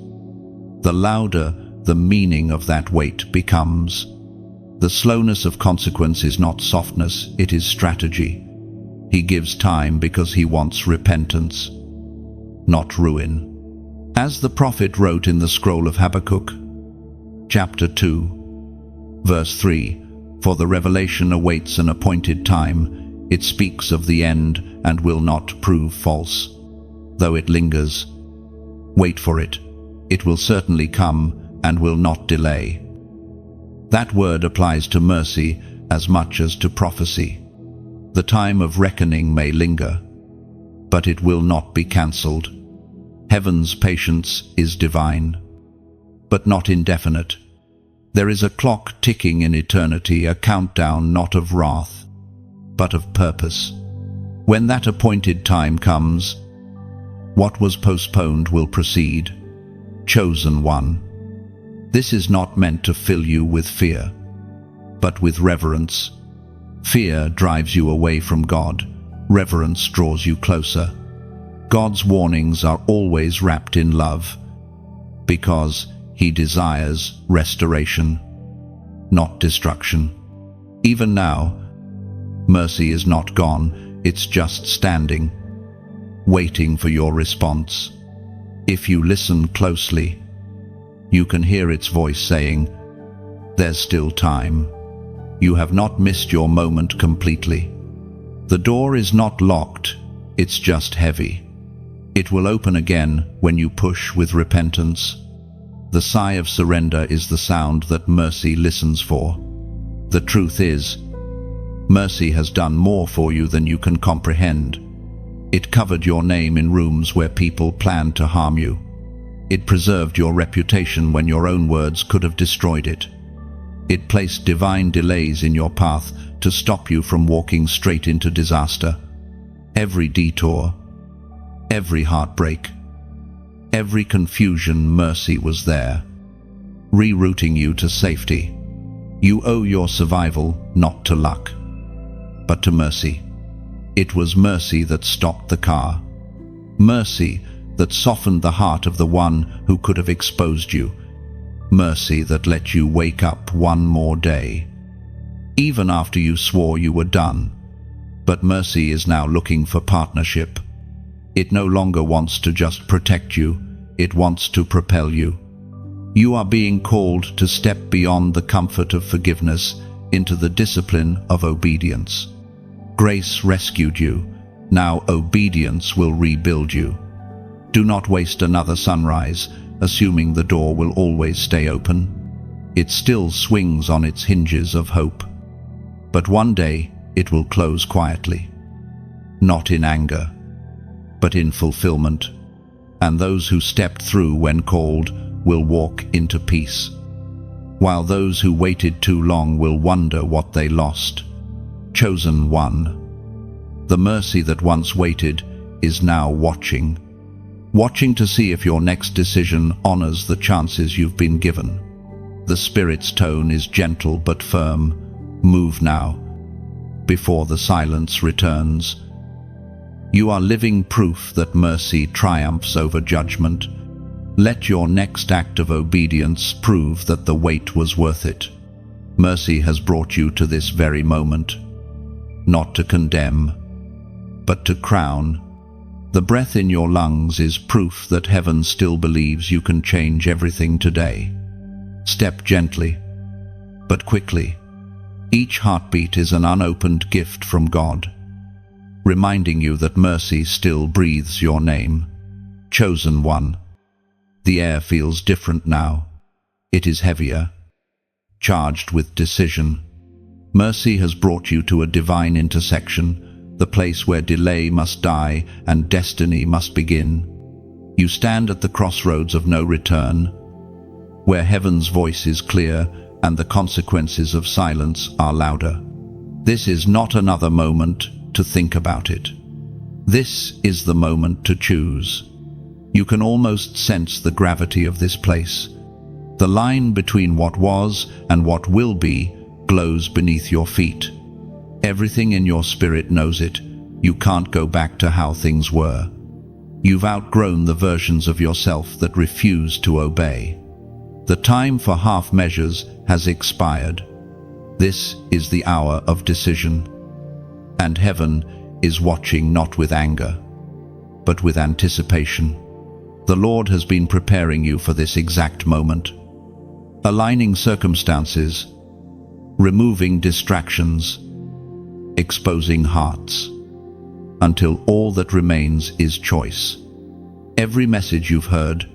the louder the meaning of that wait becomes. The slowness of consequence is not softness, it is strategy. He gives time because he wants repentance, not ruin. As the prophet wrote in the scroll of Habakkuk, chapter 2, verse 3, "For the revelation awaits an appointed time. It speaks of the end and will not prove false. Though it lingers, wait for it. It will certainly come and will not delay." That word applies to mercy as much as to prophecy. The time of reckoning may linger, but it will not be cancelled. Heaven's patience is divine, but not indefinite. There is a clock ticking in eternity, a countdown not of wrath, but of purpose. When that appointed time comes, what was postponed will proceed. Chosen one. This is not meant to fill you with fear, but with reverence. Fear drives you away from God. Reverence draws you closer. God's warnings are always wrapped in love, because He desires restoration, not destruction. Even now, mercy is not gone, it's just standing, waiting for your response. If you listen closely, you can hear its voice saying, "There's still time. You have not missed your moment completely." The door is not locked, it's just heavy. It will open again when you push with repentance. The sigh of surrender is the sound that mercy listens for. The truth is, mercy has done more for you than you can comprehend. It covered your name in rooms where people planned to harm you. It preserved your reputation when your own words could have destroyed it. It placed divine delays in your path to stop you from walking straight into disaster. Every detour, every heartbreak, every confusion, mercy was there, rerouting you to safety. You owe your survival not to luck, but to mercy. It was mercy that stopped the car. Mercy that softened the heart of the one who could have exposed you. Mercy that let you wake up one more day, even after you swore you were done. But mercy is now looking for partnership. It no longer wants to just protect you, it wants to propel you. You are being called to step beyond the comfort of forgiveness into the discipline of obedience. Grace rescued you, now obedience will rebuild you. Do not waste another sunrise, assuming the door will always stay open. It still swings on its hinges of hope. But one day it will close quietly, not in anger, but in fulfillment. And those who stepped through when called will walk into peace, while those who waited too long will wonder what they lost. Chosen one. The mercy that once waited is now watching to see if your next decision honors the chances you've been given. The Spirit's tone is gentle but firm. Move now, before the silence returns. You are living proof that mercy triumphs over judgment. Let your next act of obedience prove that the wait was worth it. Mercy has brought you to this very moment, not to condemn, but to crown. The breath in your lungs is proof that heaven still believes you can change everything today. Step gently, but quickly. Each heartbeat is an unopened gift from God, reminding you that mercy still breathes your name. Chosen one. The air feels different now. It is heavier, charged with decision. Mercy has brought you to a divine intersection, the place where delay must die and destiny must begin. You stand at the crossroads of no return, where heaven's voice is clear and the consequences of silence are louder. This is not another moment to think about it. This is the moment to choose. You can almost sense the gravity of this place. The line between what was and what will be glows beneath your feet. Everything in your spirit knows it. You can't go back to how things were. You've outgrown the versions of yourself that refuse to obey. The time for half measures has expired. This is the hour of decision. And heaven is watching, not with anger, but with anticipation. The Lord has been preparing you for this exact moment, aligning circumstances, removing distractions, exposing hearts, until all that remains is choice. Every message you've heard,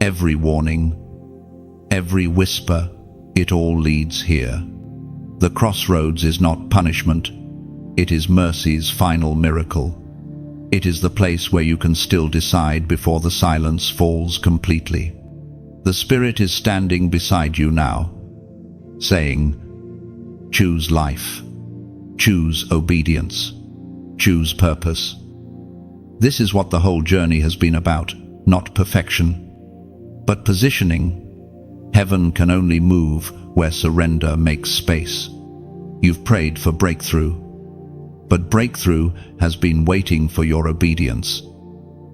every warning, every whisper, it all leads here. The crossroads is not punishment, it is mercy's final miracle. It is the place where you can still decide before the silence falls completely. The Spirit is standing beside you now, saying, choose life, choose obedience, choose purpose. This is what the whole journey has been about, not perfection, but positioning. Heaven can only move where surrender makes space. You've prayed for breakthrough, but breakthrough has been waiting for your obedience.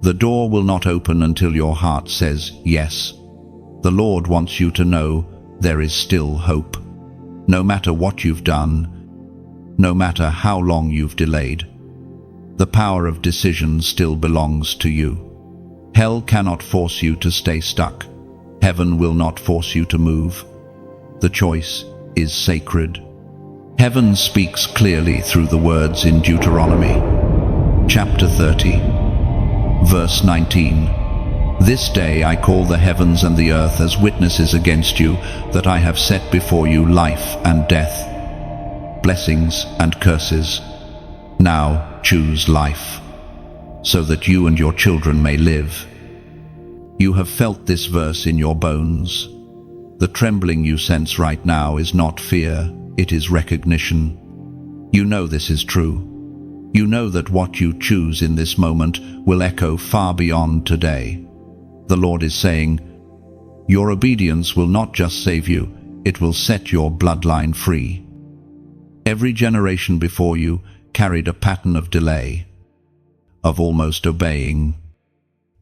The door will not open until your heart says yes. The Lord wants you to know there is still hope. No matter what you've done, no matter how long you've delayed, the power of decision still belongs to you. Hell cannot force you to stay stuck. Heaven will not force you to move. The choice is sacred. Heaven speaks clearly through the words in Deuteronomy, chapter 30, verse 19. This day I call the heavens and the earth as witnesses against you, that I have set before you life and death, blessings and curses. Now choose life, so that you and your children may live. You have felt this verse in your bones. The trembling you sense right now is not fear, it is recognition. You know this is true. You know that what you choose in this moment will echo far beyond today. The Lord is saying, your obedience will not just save you, it will set your bloodline free. Every generation before you carried a pattern of delay, of almost obeying,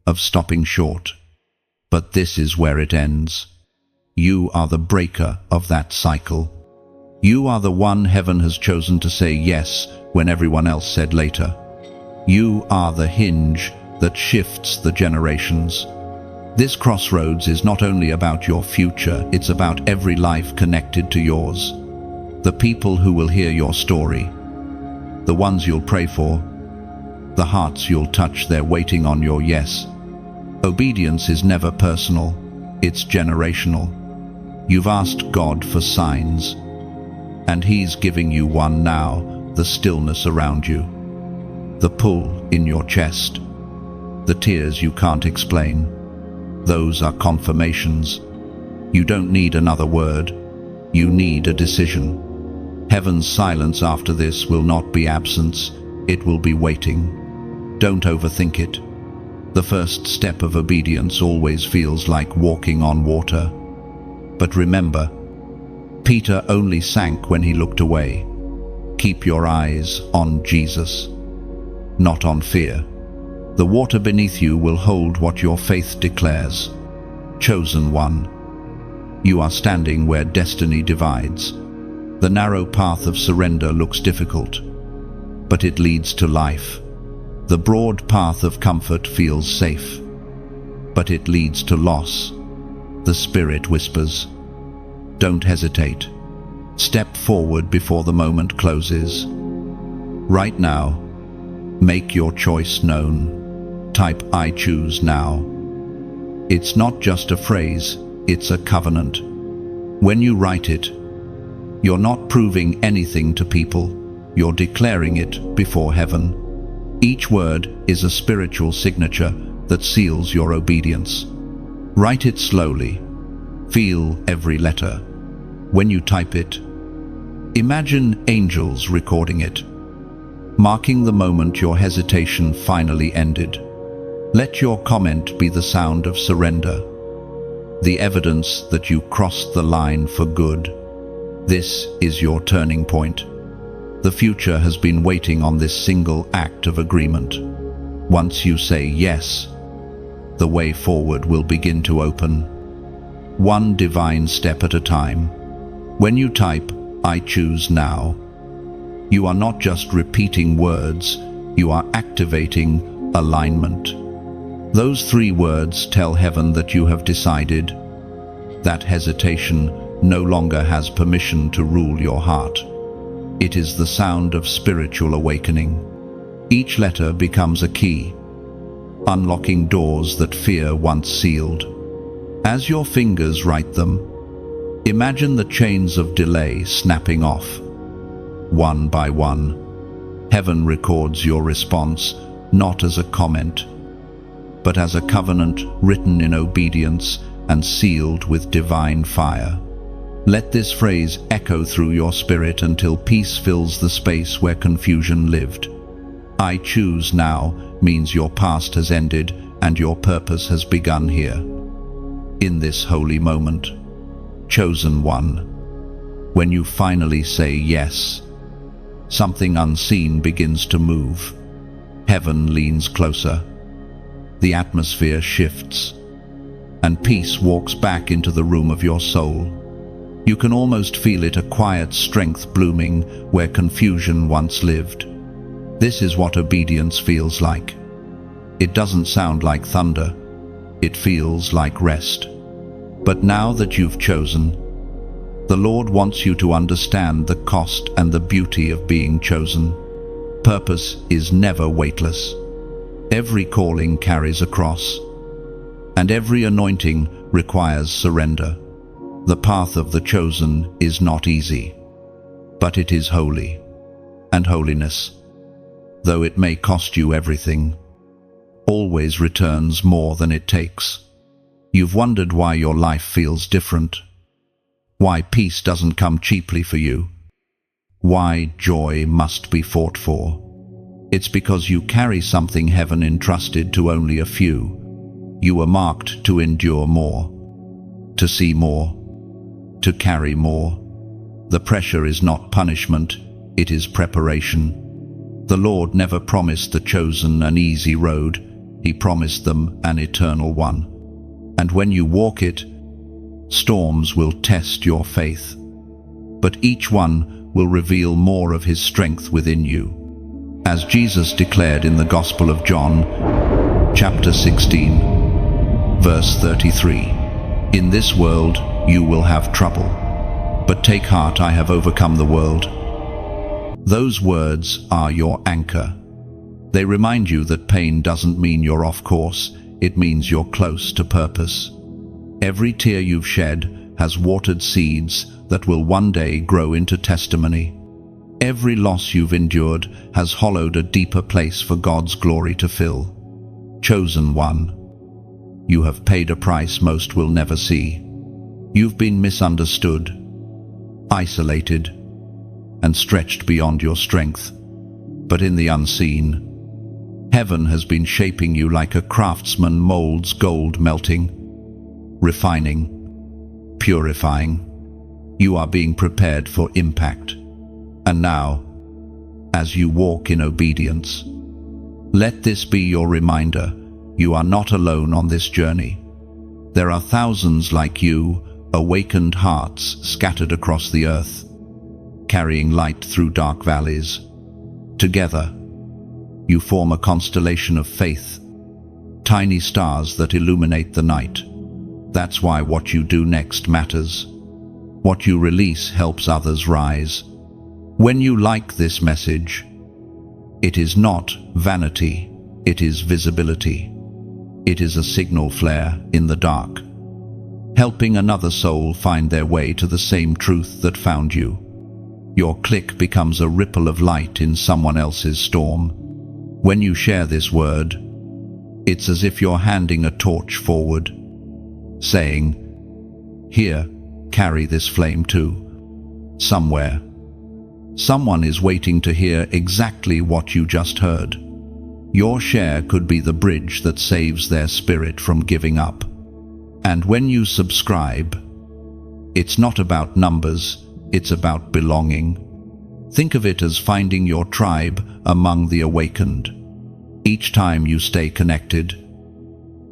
of stopping short. But this is where it ends. You are the breaker of that cycle. You are the one heaven has chosen to say yes when everyone else said later. You are the hinge that shifts the generations. This crossroads is not only about your future, it's about every life connected to yours. The people who will hear your story, the ones you'll pray for, the hearts you'll touch, they're waiting on your yes. Obedience is never personal, it's generational. You've asked God for signs, and He's giving you one now, the stillness around you, the pull in your chest, the tears you can't explain. Those are confirmations. You don't need another word, you need a decision. Heaven's silence after this will not be absence, it will be waiting. Don't overthink it. The first step of obedience always feels like walking on water. But remember, Peter only sank when he looked away. Keep your eyes on Jesus, not on fear. The water beneath you will hold what your faith declares. Chosen one, you are standing where destiny divides. The narrow path of surrender looks difficult, but it leads to life. The broad path of comfort feels safe, but it leads to loss. The Spirit whispers, don't hesitate. Step forward before the moment closes. Right now, make your choice known. Type I choose now. It's not just a phrase, it's a covenant. When you write it, you're not proving anything to people, you're declaring it before heaven. Each word is a spiritual signature that seals your obedience. Write it slowly. Feel every letter. When you type it, imagine angels recording it, marking the moment your hesitation finally ended. Let your comment be the sound of surrender, the evidence that you crossed the line for good. This is your turning point. The future has been waiting on this single act of agreement. Once you say yes, the way forward will begin to open, one divine step at a time. When you type, I choose now, you are not just repeating words, you are activating alignment. Those three words tell heaven that you have decided. That hesitation no longer has permission to rule your heart. It is the sound of spiritual awakening. Each letter becomes a key, unlocking doors that fear once sealed. As your fingers write them, imagine the chains of delay snapping off. One by one, heaven records your response, not as a comment, but as a covenant written in obedience and sealed with divine fire. Let this phrase echo through your spirit until peace fills the space where confusion lived. I choose now means your past has ended and your purpose has begun here. In this holy moment, chosen one, when you finally say yes, something unseen begins to move. Heaven leans closer. The atmosphere shifts, and peace walks back into the room of your soul. You can almost feel it, a quiet strength blooming where confusion once lived. This is what obedience feels like. It doesn't sound like thunder. It feels like rest. But now that you've chosen, the Lord wants you to understand the cost and the beauty of being chosen. Purpose is never weightless. Every calling carries a cross, and every anointing requires surrender. The path of the chosen is not easy, but it is holy, and holiness, though it may cost you everything, always returns more than it takes. You've wondered why your life feels different, why peace doesn't come cheaply for you, why joy must be fought for. It's because you carry something heaven entrusted to only a few. You were marked to endure more, to see more, to carry more. The pressure is not punishment, it is preparation. The Lord never promised the chosen an easy road, He promised them an eternal one. And when you walk it, storms will test your faith, but each one will reveal more of His strength within you. As Jesus declared in the Gospel of John, chapter 16, verse 33, "In this world you will have trouble, but take heart, I have overcome the world." Those words are your anchor. They remind you that pain doesn't mean you're off course, it means you're close to purpose. Every tear you've shed has watered seeds that will one day grow into testimony. Every loss you've endured has hollowed a deeper place for God's glory to fill. Chosen one, you have paid a price most will never see. You've been misunderstood, isolated, and stretched beyond your strength. But in the unseen, heaven has been shaping you like a craftsman molds gold, melting, refining, purifying. You are being prepared for impact. And now, as you walk in obedience, let this be your reminder: you are not alone on this journey. There are thousands like you, awakened hearts scattered across the earth, carrying light through dark valleys. Together, you form a constellation of faith, tiny stars that illuminate the night. That's why what you do next matters. What you release helps others rise. When you like this message, it is not vanity, it is visibility. It is a signal flare in the dark, helping another soul find their way to the same truth that found you. Your click becomes a ripple of light in someone else's storm. When you share this word, it's as if you're handing a torch forward, saying, "Here, carry this flame too." Somewhere, someone is waiting to hear exactly what you just heard. Your share could be the bridge that saves their spirit from giving up. And when you subscribe, it's not about numbers, it's about belonging. Think of it as finding your tribe among the awakened. Each time you stay connected,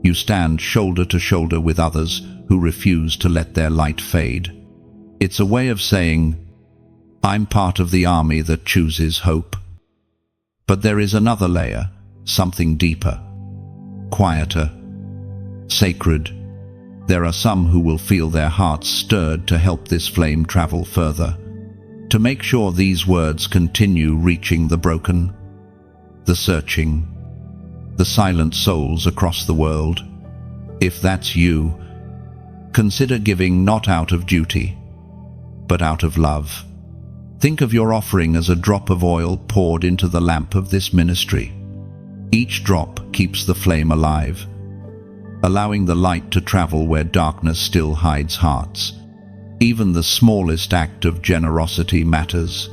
you stand shoulder to shoulder with others who refuse to let their light fade. It's a way of saying, I'm part of the army that chooses hope. But there is another layer, something deeper, quieter, sacred. There are some who will feel their hearts stirred to help this flame travel further, to make sure these words continue reaching the broken, the searching, the silent souls across the world. If that's you, consider giving not out of duty, but out of love. Think of your offering as a drop of oil poured into the lamp of this ministry. Each drop keeps the flame alive, allowing the light to travel where darkness still hides hearts. Even the smallest act of generosity matters.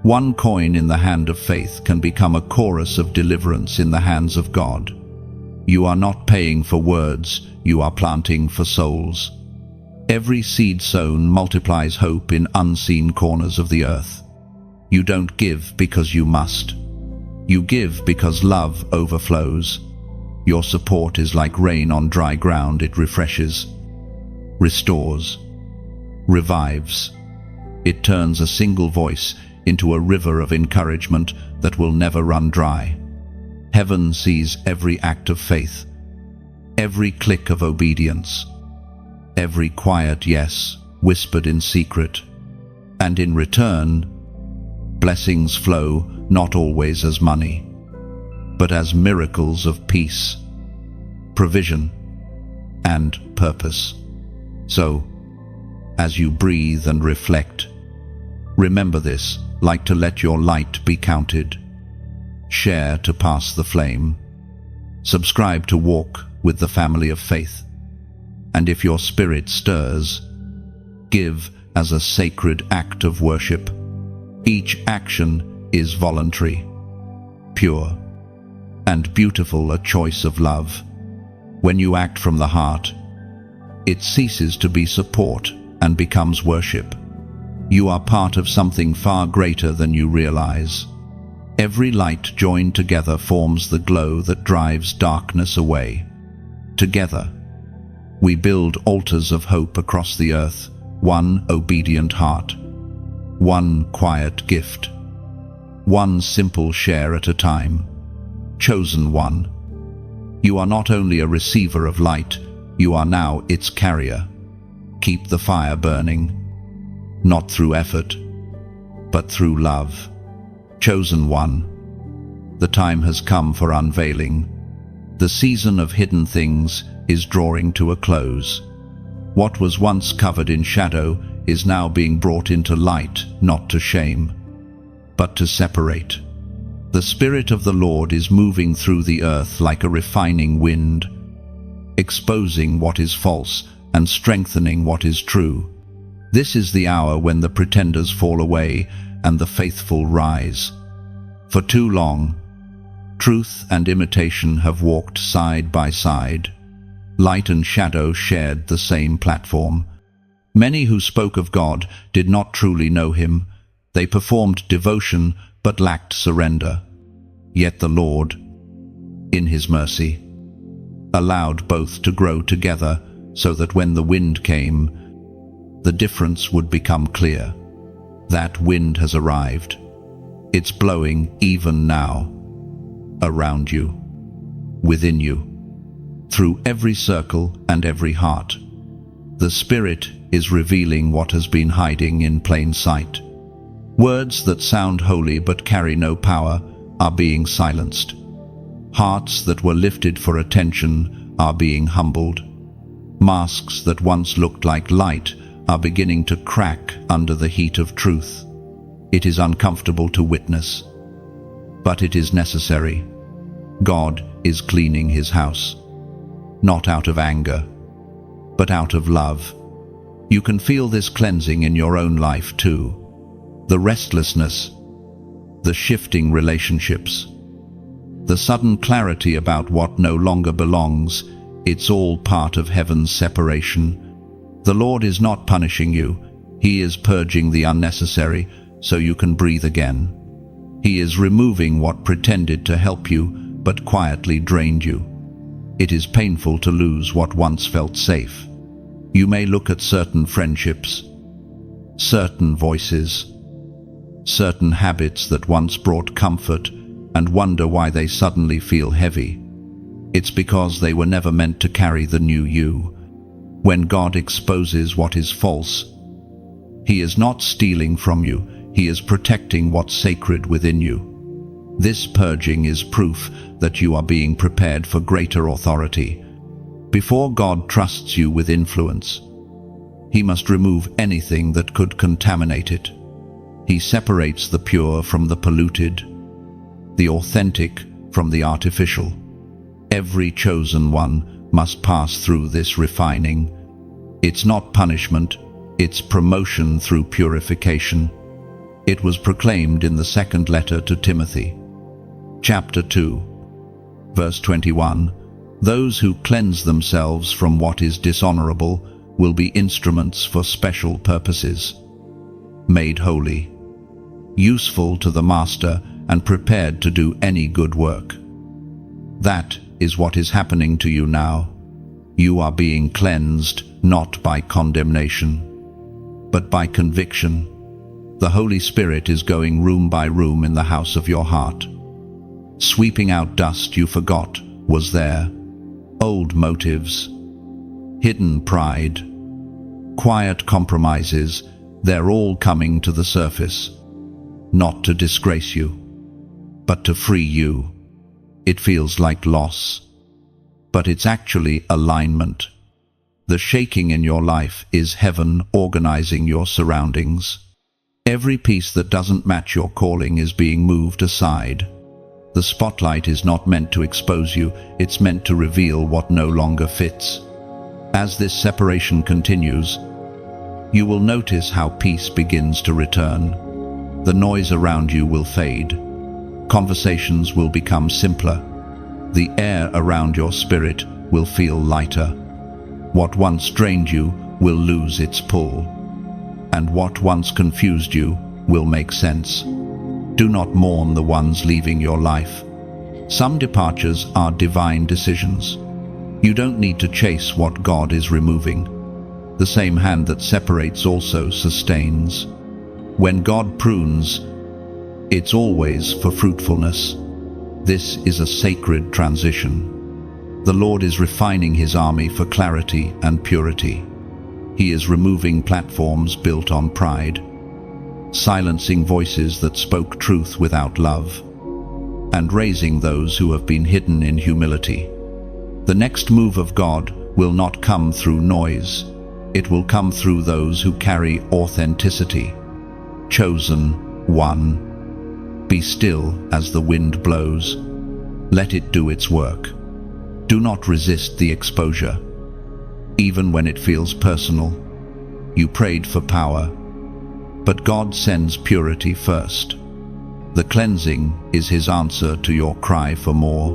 One coin in the hand of faith can become a chorus of deliverance in the hands of God. You are not paying for words, you are planting for souls. Every seed sown multiplies hope in unseen corners of the earth. You don't give because you must. You give because love overflows. Your support is like rain on dry ground. It refreshes, restores, revives. It turns a single voice into a river of encouragement that will never run dry. Heaven sees every act of faith, every click of obedience, every quiet yes whispered in secret. And in return, blessings flow, not always as money, but as miracles of peace, provision, and purpose. So, as you breathe and reflect, remember this: like to let your light be counted. Share to pass the flame. Subscribe to walk with the family of faith. And if your spirit stirs, give as a sacred act of worship. Each action is voluntary, pure, and beautiful, a choice of love. When you act from the heart, it ceases to be support and becomes worship. You are part of something far greater than you realize. Every light joined together forms the glow that drives darkness away. Together, we build altars of hope across the earth, one obedient heart, one quiet gift, one simple share at a time. Chosen one, you are not only a receiver of light, you are now its carrier. Keep the fire burning, not through effort, but through love. Chosen one, the time has come for unveiling. The season of hidden things is drawing to a close. What was once covered in shadow is now being brought into light, not to shame, but to separate. The Spirit of the Lord is moving through the earth like a refining wind, exposing what is false and strengthening what is true. This is the hour when the pretenders fall away and the faithful rise. For too long, truth and imitation have walked side by side. Light and shadow shared the same platform. Many who spoke of God did not truly know Him. They performed devotion but lacked surrender. Yet the Lord, in His mercy, allowed both to grow together so that when the wind came, the difference would become clear. That wind has arrived. It's blowing even now, around you, within you, through every circle and every heart. The Spirit is revealing what has been hiding in plain sight. Words that sound holy but carry no power are being silenced. Hearts that were lifted for attention are being humbled. Masks that once looked like light are beginning to crack under the heat of truth. It is uncomfortable to witness, but it is necessary. God is cleaning His house, not out of anger, but out of love. You can feel this cleansing in your own life too. The restlessness, the shifting relationships, the sudden clarity about what no longer belongs. It's all part of heaven's separation. The Lord is not punishing you. He is purging the unnecessary so you can breathe again. He is removing what pretended to help you but quietly drained you. It is painful to lose what once felt safe. You may look at certain friendships, certain voices, certain habits that once brought comfort, and wonder why they suddenly feel heavy. It's because they were never meant to carry the new you. When God exposes what is false, He is not stealing from you, He is protecting what's sacred within you. This purging is proof that you are being prepared for greater authority. Before God trusts you with influence, He must remove anything that could contaminate it. He separates the pure from the polluted, the authentic from the artificial. Every chosen one must pass through this refining. It's not punishment, it's promotion through purification. It was proclaimed in the second letter to Timothy. Chapter 2, verse 21, "Those who cleanse themselves from what is dishonorable will be instruments for special purposes, made holy, useful to the Master, and prepared to do any good work." That is what is happening to you now. You are being cleansed not by condemnation, but by conviction. The Holy Spirit is going room by room in the house of your heart, sweeping out dust you forgot was there, old motives, hidden pride, quiet compromises. They're all coming to the surface, not to disgrace you, but to free you. It feels like loss, but it's actually alignment. The shaking in your life is heaven organizing your surroundings. Every piece that doesn't match your calling is being moved aside. The spotlight is not meant to expose you, it's meant to reveal what no longer fits. As this separation continues, you will notice how peace begins to return. The noise around you will fade. Conversations will become simpler. The air around your spirit will feel lighter. What once drained you will lose its pull, and what once confused you will make sense. Do not mourn the ones leaving your life. Some departures are divine decisions. You don't need to chase what God is removing. The same hand that separates also sustains. When God prunes, it's always for fruitfulness. This is a sacred transition. The Lord is refining His army for clarity and purity. He is removing platforms built on pride, silencing voices that spoke truth without love, and raising those who have been hidden in humility. The next move of God will not come through noise. It will come through those who carry authenticity. Chosen one. Be still as the wind blows. Let it do its work. Do not resist the exposure, even when it feels personal. You prayed for power, but God sends purity first. The cleansing is His answer to your cry for more.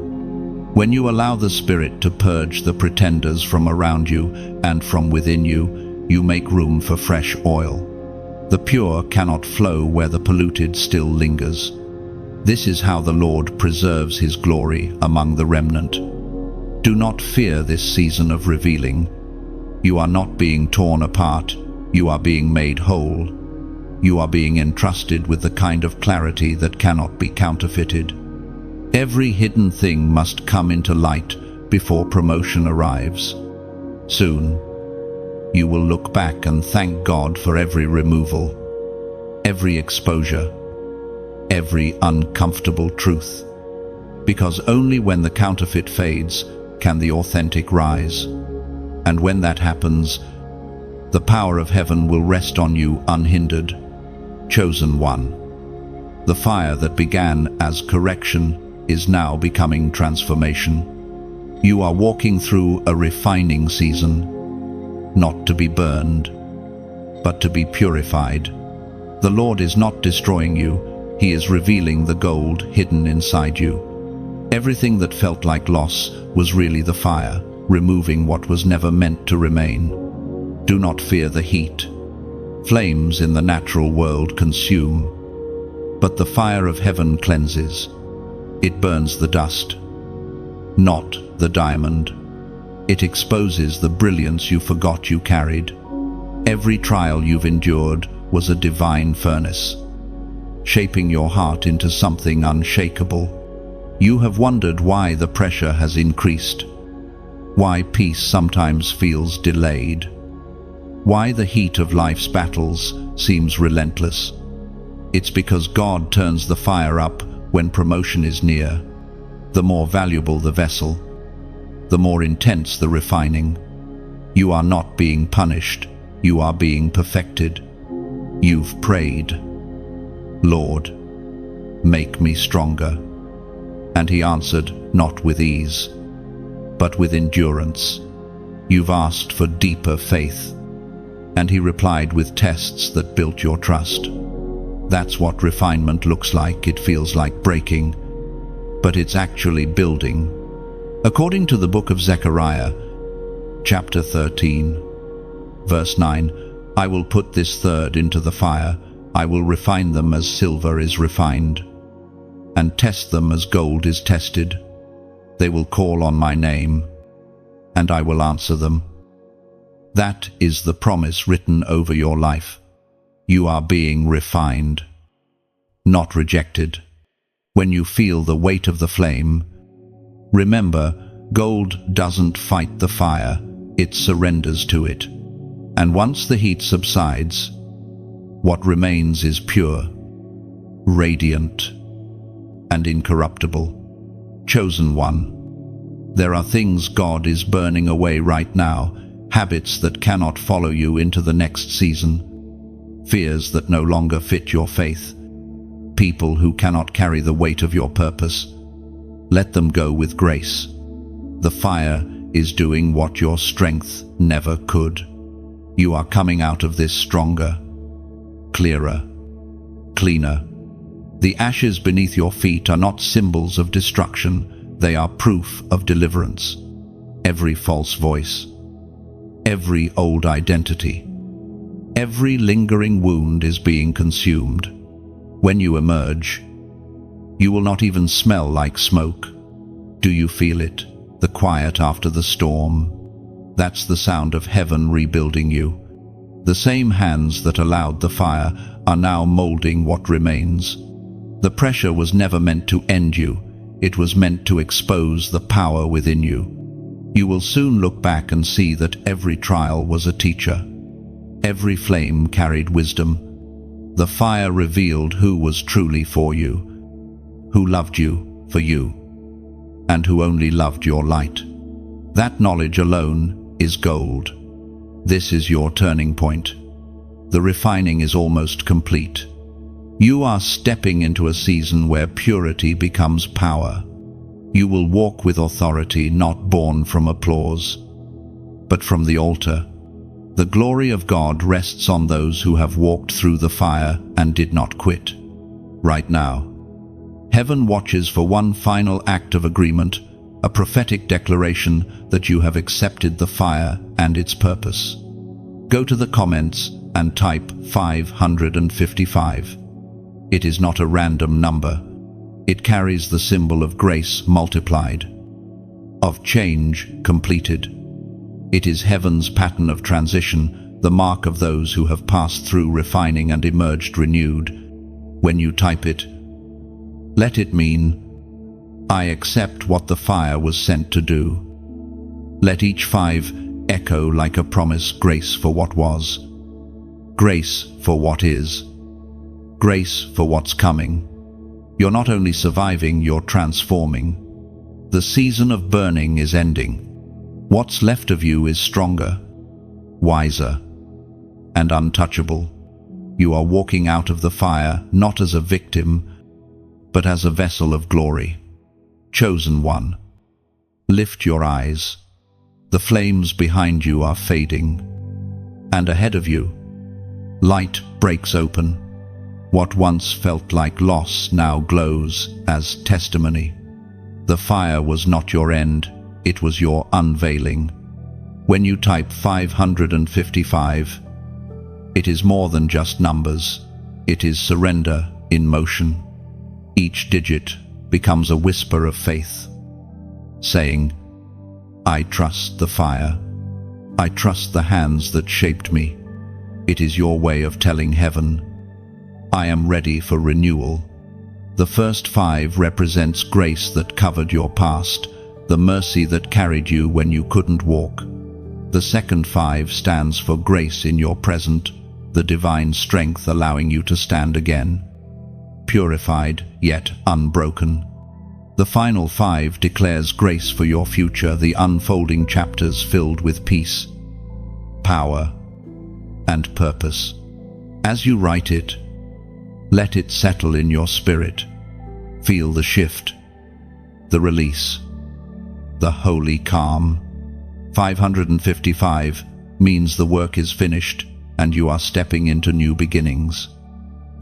When you allow the Spirit to purge the pretenders from around you and from within you, you make room for fresh oil. The pure cannot flow where the polluted still lingers. This is how the Lord preserves His glory among the remnant. Do not fear this season of revealing. You are not being torn apart, you are being made whole. You are being entrusted with the kind of clarity that cannot be counterfeited. Every hidden thing must come into light before promotion arrives. Soon, you will look back and thank God for every removal, every exposure, every uncomfortable truth. Because only when the counterfeit fades can the authentic rise. And when that happens, the power of heaven will rest on you unhindered. Chosen one. The fire that began as correction is now becoming transformation. You are walking through a refining season, not to be burned, but to be purified. The Lord is not destroying you, He is revealing the gold hidden inside you. Everything that felt like loss was really the fire, removing what was never meant to remain. Do not fear the heat. Flames in the natural world consume, but the fire of heaven cleanses. It burns the dust, not the diamond. It exposes the brilliance you forgot you carried. Every trial you've endured was a divine furnace, shaping your heart into something unshakable. You have wondered why the pressure has increased, why peace sometimes feels delayed, why the heat of life's battles seems relentless. It's because God turns the fire up when promotion is near. The more valuable the vessel, the more intense the refining. You are not being punished, you are being perfected. You've prayed, "Lord, make me stronger." And he answered, not with ease, but with endurance. You've asked for deeper faith, and he replied with tests that built your trust. That's what refinement looks like. It feels like breaking, but it's actually building. According to the book of Zechariah, chapter 13, verse 9, "I will put this third into the fire. I will refine them as silver is refined, and test them as gold is tested. They will call on my name, and I will answer them." That is the promise written over your life. You are being refined, not rejected. When you feel the weight of the flame, remember, gold doesn't fight the fire, it surrenders to it. And once the heat subsides, what remains is pure, radiant, and incorruptible. Chosen one. There are things God is burning away right now, habits that cannot follow you into the next season, fears that no longer fit your faith, people who cannot carry the weight of your purpose. Let them go with grace. The fire is doing what your strength never could. You are coming out of this stronger, clearer, cleaner. The ashes beneath your feet are not symbols of destruction, they are proof of deliverance. Every false voice, every old identity, every lingering wound is being consumed. When you emerge, you will not even smell like smoke. Do you feel it? The quiet after the storm? That's the sound of heaven rebuilding you. The same hands that allowed the fire are now molding what remains. The pressure was never meant to end you. It was meant to expose the power within you. You will soon look back and see that every trial was a teacher. Every flame carried wisdom. The fire revealed who was truly for you, who loved you for you, and who only loved your light. That knowledge alone is gold. This is your turning point. The refining is almost complete. You are stepping into a season where purity becomes power. You will walk with authority, not born from applause, but from the altar. The glory of God rests on those who have walked through the fire and did not quit. Right now, heaven watches for one final act of agreement, a prophetic declaration that you have accepted the fire and its purpose. Go to the comments and type 555. It is not a random number. It carries the symbol of grace multiplied, of change completed. It is heaven's pattern of transition, the mark of those who have passed through refining and emerged renewed. When you type it, let it mean, I accept what the fire was sent to do. Let each 5 echo like a promise, grace for what was, grace for what is, grace for what's coming. You're not only surviving, you're transforming. The season of burning is ending. What's left of you is stronger, wiser, and untouchable. You are walking out of the fire not as a victim, but as a vessel of glory. Chosen one. Lift your eyes. The flames behind you are fading, and ahead of you, light breaks open. What once felt like loss now glows as testimony. The fire was not your end, it was your unveiling. When you type 555, it is more than just numbers. It is surrender in motion. Each digit becomes a whisper of faith, saying, I trust the fire. I trust the hands that shaped me. It is your way of telling heaven, I am ready for renewal. The first 5 represents grace that covered your past, the mercy that carried you when you couldn't walk. The second 5 stands for grace in your present, the divine strength allowing you to stand again, purified yet unbroken. The final 5 declares grace for your future, the unfolding chapters filled with peace, power, and purpose. As you write it, let it settle in your spirit. Feel the shift, the release, the holy calm. 555 means the work is finished and you are stepping into new beginnings.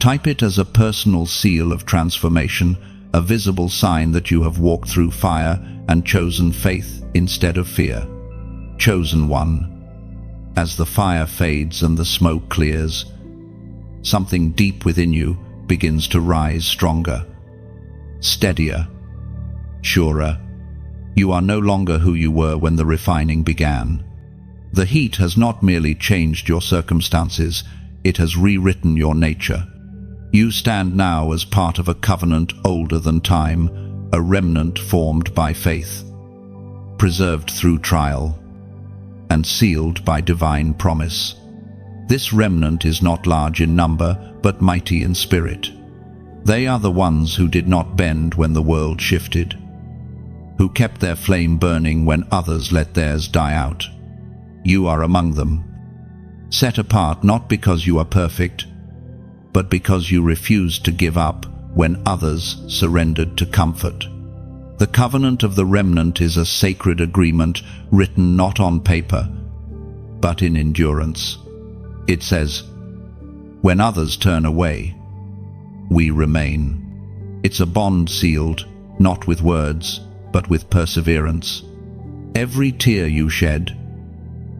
Type it as a personal seal of transformation, a visible sign that you have walked through fire and chosen faith instead of fear. Chosen one. As the fire fades and the smoke clears, something deep within you begins to rise stronger, steadier, surer. You are no longer who you were when the refining began. The heat has not merely changed your circumstances, it has rewritten your nature. You stand now as part of a covenant older than time, a remnant formed by faith, preserved through trial, and sealed by divine promise. This remnant is not large in number, but mighty in spirit. They are the ones who did not bend when the world shifted, who kept their flame burning when others let theirs die out. You are among them, set apart not because you are perfect, but because you refused to give up when others surrendered to comfort. The covenant of the remnant is a sacred agreement written not on paper, but in endurance. It says, "When others turn away, we remain." It's a bond sealed, not with words, but with perseverance. Every tear you shed,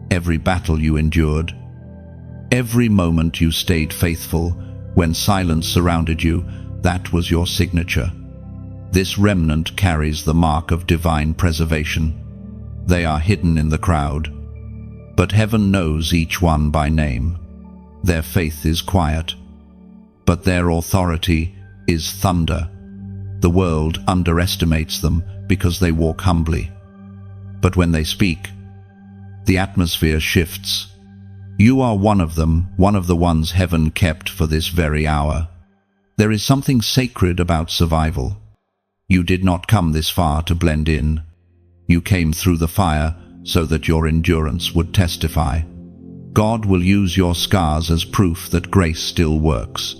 every battle you endured, every moment you stayed faithful when silence surrounded you, that was your signature. This remnant carries the mark of divine preservation. They are hidden in the crowd, but heaven knows each one by name. Their faith is quiet, but their authority is thunder. The world underestimates them because they walk humbly. But when they speak, the atmosphere shifts. You are one of them, one of the ones heaven kept for this very hour. There is something sacred about survival. You did not come this far to blend in. You came through the fire so that your endurance would testify. God will use your scars as proof that grace still works.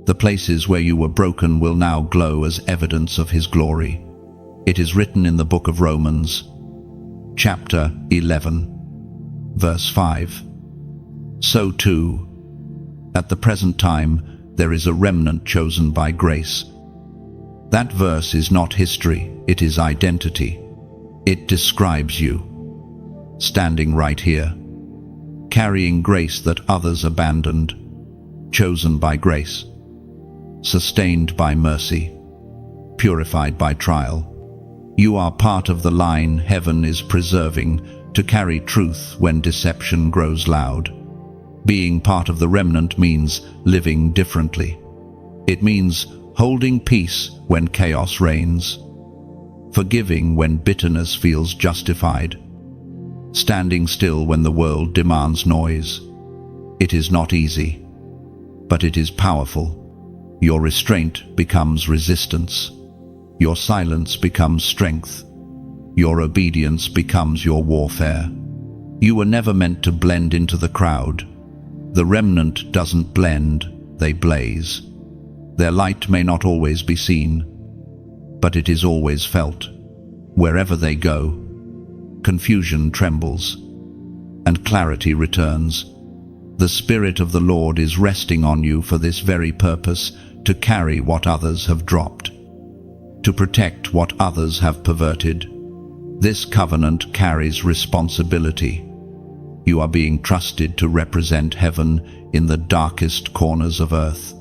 The places where you were broken will now glow as evidence of His glory. It is written in the book of Romans, chapter 11, verse 5. So too, at the present time, there is a remnant chosen by grace. That verse is not history, it is identity. It describes you, standing right here, carrying grace that others abandoned, chosen by grace, sustained by mercy, purified by trial. You are part of the line heaven is preserving to carry truth when deception grows loud. Being part of the remnant means living differently. It means holding peace when chaos reigns, forgiving when bitterness feels justified, standing still when the world demands noise. It is not easy, but it is powerful. Your restraint becomes resistance. Your silence becomes strength. Your obedience becomes your warfare. You were never meant to blend into the crowd. The remnant doesn't blend, they blaze. Their light may not always be seen, but it is always felt. Wherever they go, confusion trembles, and clarity returns. The Spirit of the Lord is resting on you for this very purpose, to carry what others have dropped, to protect what others have perverted. This covenant carries responsibility. You are being trusted to represent heaven in the darkest corners of earth.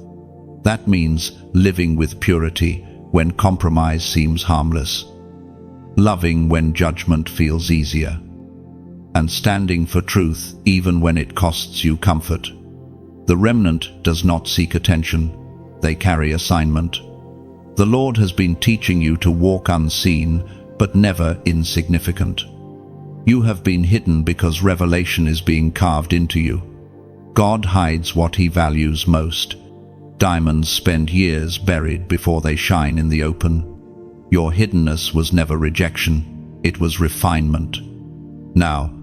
That means living with purity when compromise seems harmless, loving when judgment feels easier, and standing for truth even when it costs you comfort. The remnant does not seek attention, they carry assignment. The Lord has been teaching you to walk unseen, but never insignificant. You have been hidden because revelation is being carved into you. God hides what he values most. Diamonds spend years buried before they shine in the open. Your hiddenness was never rejection, it was refinement. Now,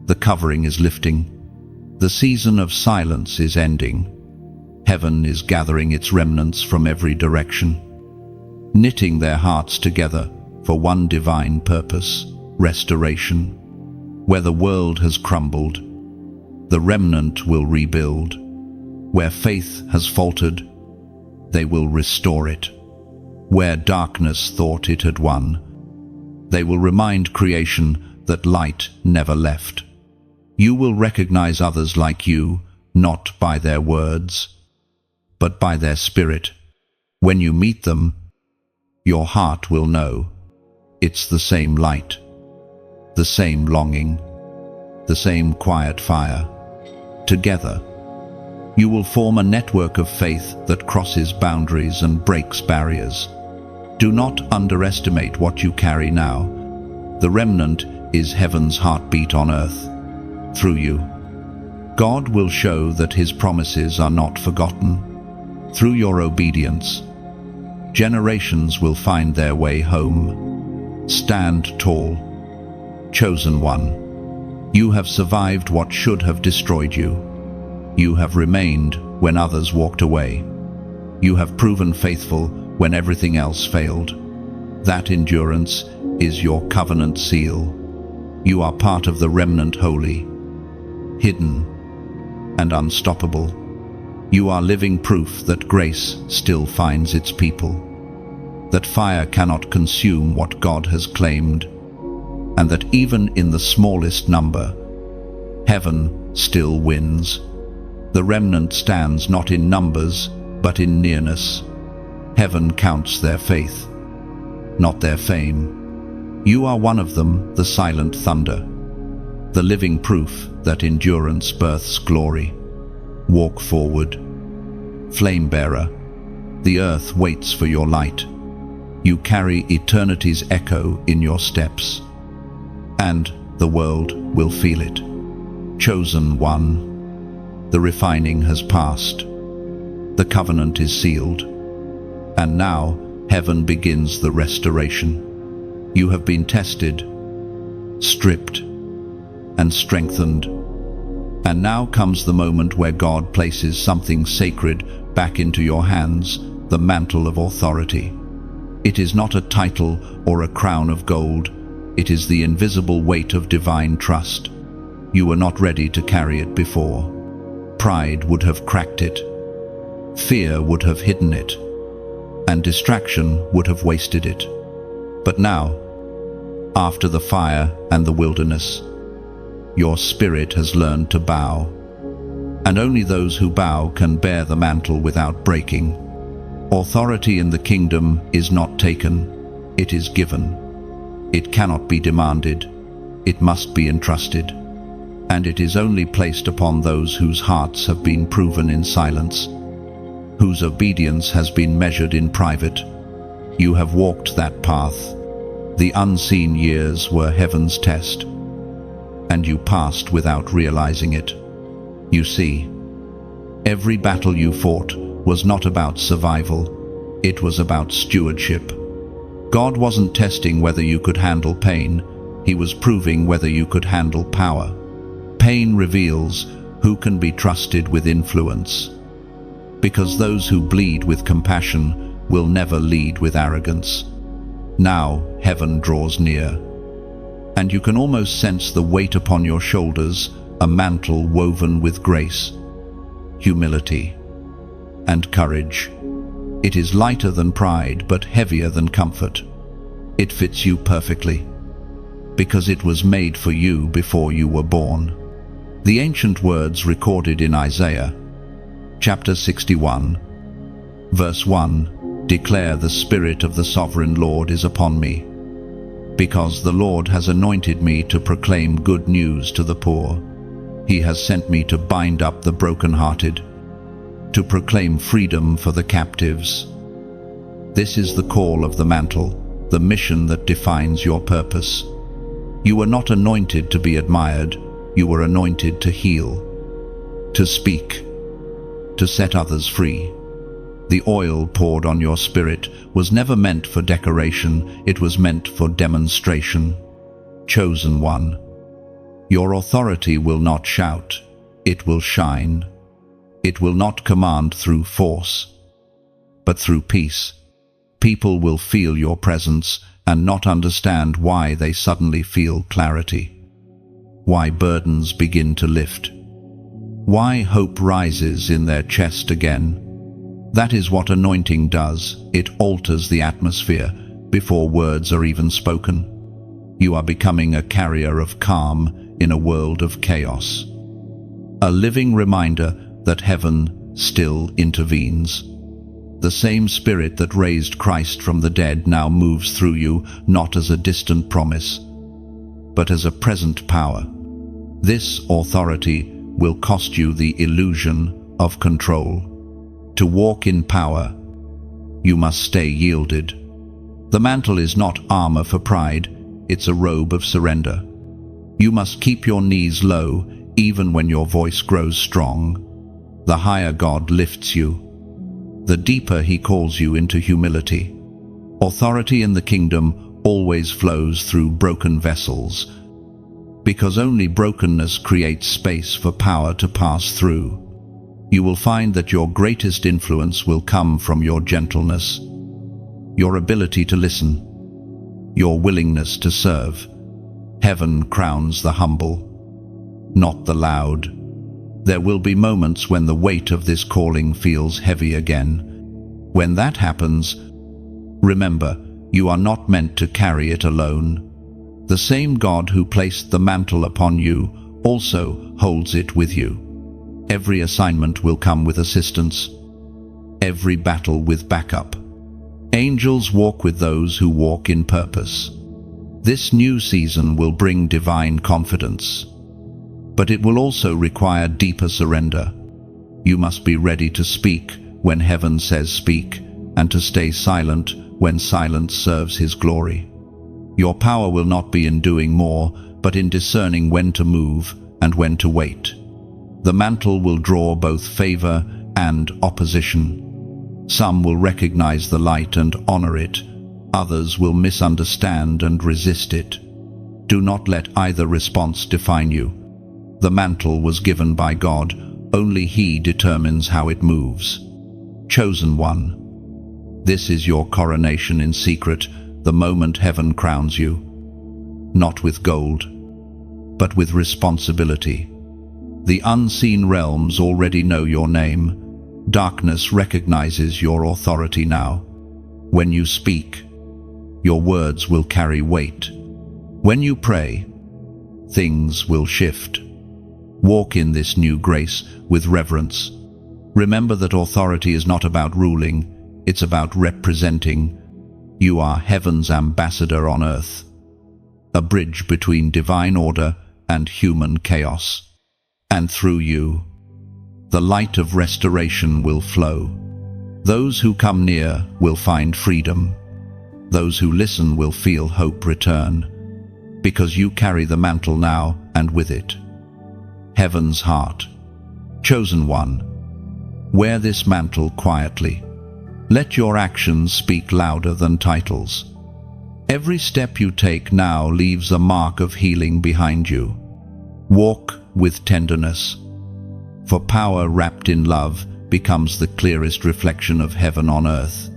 the covering is lifting. The season of silence is ending. Heaven is gathering its remnants from every direction, knitting their hearts together for one divine purpose: restoration. Where the world has crumbled, the remnant will rebuild. Where faith has faltered, they will restore it. Where darkness thought it had won, they will remind creation that light never left. You will recognize others like you, not by their words, but by their spirit. When you meet them, your heart will know it's the same light, the same longing, the same quiet fire. Together, you will form a network of faith that crosses boundaries and breaks barriers. Do not underestimate what you carry now. The remnant is heaven's heartbeat on earth. Through you, God will show that his promises are not forgotten. Through your obedience, generations will find their way home. Stand tall, chosen one. You have survived what should have destroyed you. You have remained when others walked away. You have proven faithful when everything else failed. That endurance is your covenant seal. You are part of the remnant, holy, hidden, and unstoppable. You are living proof that grace still finds its people, that fire cannot consume what God has claimed, and that even in the smallest number, heaven still wins. The remnant stands not in numbers, but in nearness. Heaven counts their faith, not their fame. You are one of them, the silent thunder, the living proof that endurance births glory. Walk forward, flame bearer. The earth waits for your light. You carry eternity's echo in your steps, and the world will feel it. Chosen one, the refining has passed. The covenant is sealed, and now heaven begins the restoration. You have been tested, stripped, and strengthened. And now comes the moment where God places something sacred back into your hands, the mantle of authority. It is not a title or a crown of gold. It is the invisible weight of divine trust. You were not ready to carry it before. Pride would have cracked it. Fear would have hidden it. And distraction would have wasted it. But now, after the fire and the wilderness, your spirit has learned to bow. And only those who bow can bear the mantle without breaking. Authority in the kingdom is not taken, it is given. It cannot be demanded, it must be entrusted. And it is only placed upon those whose hearts have been proven in silence, whose obedience has been measured in private. You have walked that path. The unseen years were heaven's test, and you passed without realizing it. You see, every battle you fought was not about survival, it was about stewardship. God wasn't testing whether you could handle pain, he was proving whether you could handle power. Pain reveals who can be trusted with influence, because those who bleed with compassion will never lead with arrogance. Now heaven draws near, and you can almost sense the weight upon your shoulders, a mantle woven with grace, humility, and courage. It is lighter than pride, but heavier than comfort. It fits you perfectly, because it was made for you before you were born. The ancient words recorded in Isaiah, chapter 61, verse 1, declare, "The Spirit of the Sovereign Lord is upon me, because the Lord has anointed me to proclaim good news to the poor. He has sent me to bind up the brokenhearted, to proclaim freedom for the captives, This is the call of the mantle, the mission that defines your purpose. You were not anointed to be admired, you were anointed to heal, to speak, to set others free. The oil poured on your spirit was never meant for decoration, it was meant for demonstration. Chosen one. Your authority will not shout, it will shine. It will not command through force, but through peace. People will feel your presence and not understand why they suddenly feel clarity, why burdens begin to lift, why hope rises in their chest again. That is what anointing does. It alters the atmosphere before words are even spoken. You are becoming a carrier of calm in a world of chaos. A living reminder that heaven still intervenes. The same Spirit that raised Christ from the dead now moves through you, not as a distant promise, but as a present power. This authority will cost you the illusion of control. To walk in power, you must stay yielded. The mantle is not armor for pride, it's a robe of surrender. You must keep your knees low, even when your voice grows strong. The higher God lifts you. The deeper He calls you into humility. Authority in the kingdom always flows through broken vessels, because only brokenness creates space for power to pass through. You will find that your greatest influence will come from your gentleness, your ability to listen, your willingness to serve. Heaven crowns the humble, not the loud. There will be moments when the weight of this calling feels heavy again. When that happens, remember, you are not meant to carry it alone. The same God who placed the mantle upon you also holds it with you. Every assignment will come with assistance, every battle with backup. Angels walk with those who walk in purpose. This new season will bring divine confidence, but it will also require deeper surrender. You must be ready to speak when heaven says speak, and to stay silent when silence serves His glory. Your power will not be in doing more, but in discerning when to move and when to wait. The mantle will draw both favor and opposition. Some will recognize the light and honor it. Others will misunderstand and resist it. Do not let either response define you. The mantle was given by God. Only He determines how it moves. Chosen one. This is your coronation in secret, the moment heaven crowns you. Not with gold, but with responsibility. The unseen realms already know your name. Darkness recognizes your authority now. When you speak, your words will carry weight. When you pray, things will shift. Walk in this new grace with reverence. Remember that authority is not about ruling, it's about representing. You are heaven's ambassador on earth, a bridge between divine order and human chaos. And through you, the light of restoration will flow. Those who come near will find freedom. Those who listen will feel hope return, because you carry the mantle now, and with it, heaven's heart. Chosen one, wear this mantle quietly. Let your actions speak louder than titles. Every step you take now leaves a mark of healing behind you. Walk with tenderness, for power wrapped in love becomes the clearest reflection of heaven on earth.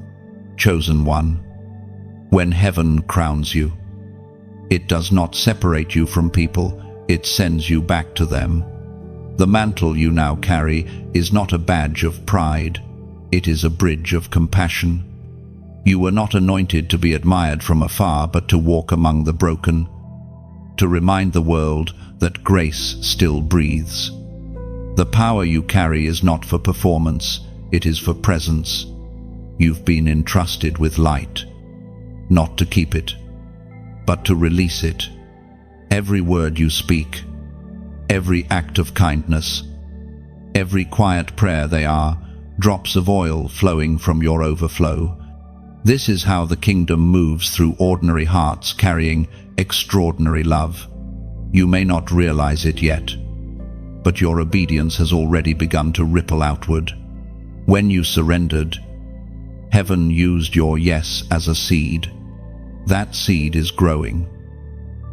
Chosen one, when heaven crowns you, it does not separate you from people, it sends you back to them. The mantle you now carry is not a badge of pride, it is a bridge of compassion. You were not anointed to be admired from afar, but to walk among the broken, to remind the world that grace still breathes. The power you carry is not for performance, it is for presence. You've been entrusted with light, not to keep it, but to release it. Every word you speak, every act of kindness, every quiet prayer, they are drops of oil flowing from your overflow. This is how the kingdom moves through ordinary hearts carrying extraordinary love. You may not realize it yet, but your obedience has already begun to ripple outward. When you surrendered, heaven used your yes as a seed. That seed is growing,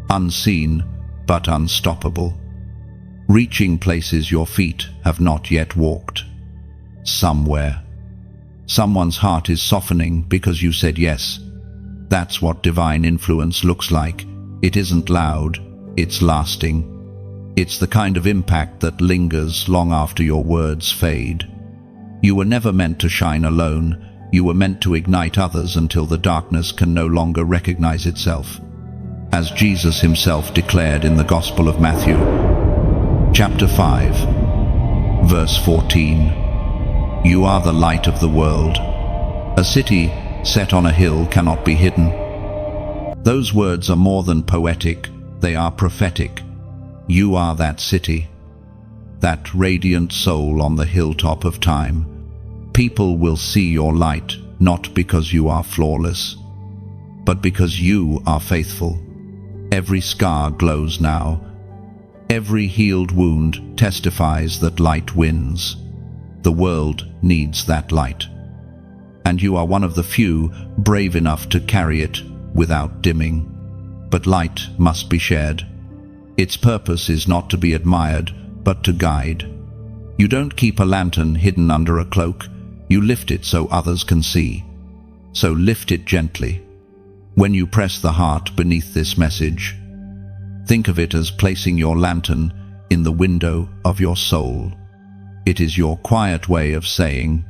unseen but unstoppable, reaching places your feet have not yet walked. Somewhere, someone's heart is softening because you said yes. That's what divine influence looks like. It isn't loud, it's lasting. It's the kind of impact that lingers long after your words fade. You were never meant to shine alone. You were meant to ignite others until the darkness can no longer recognize itself. As Jesus himself declared in the Gospel of Matthew, chapter 5, verse 14, "You are the light of the world. A city set on a hill cannot be hidden." Those words are more than poetic, they are prophetic. You are that city, that radiant soul on the hilltop of time. People will see your light, not because you are flawless, but because you are faithful. Every scar glows now. Every healed wound testifies that light wins. The world needs that light. And you are one of the few brave enough to carry it without dimming. But light must be shared. Its purpose is not to be admired, but to guide. You don't keep a lantern hidden under a cloak. You lift it so others can see. So lift it gently. When you press the heart beneath this message, think of it as placing your lantern in the window of your soul. It is your quiet way of saying,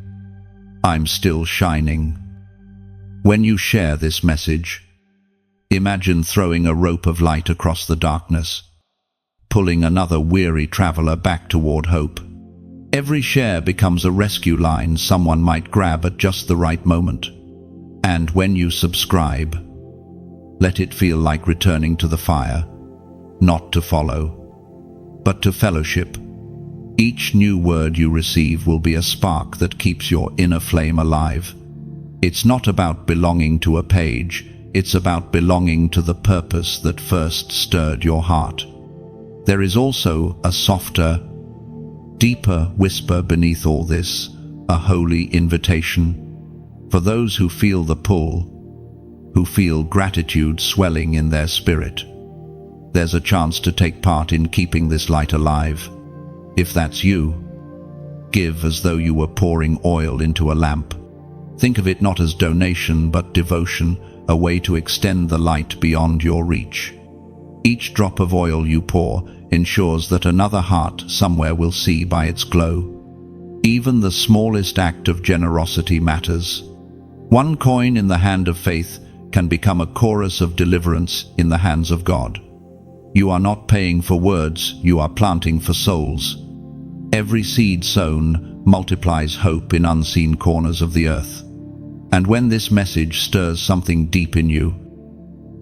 "I'm still shining." When you share this message, imagine throwing a rope of light across the darkness, pulling another weary traveler back toward hope. Every share becomes a rescue line someone might grab at just the right moment. And when you subscribe, let it feel like returning to the fire, not to follow, but to fellowship. Each new word you receive will be a spark that keeps your inner flame alive. It's not about belonging to a page, it's about belonging to the purpose that first stirred your heart. There is also a softer, deeper whisper beneath all this, a holy invitation. For those who feel the pull, who feel gratitude swelling in their spirit, there's a chance to take part in keeping this light alive. If that's you, give as though you were pouring oil into a lamp. Think of it not as donation but devotion, a way to extend the light beyond your reach. Each drop of oil you pour ensures that another heart somewhere will see by its glow. Even the smallest act of generosity matters. One coin in the hand of faith can become a chorus of deliverance in the hands of God. You are not paying for words, you are planting for souls. Every seed sown multiplies hope in unseen corners of the earth. And when this message stirs something deep in you,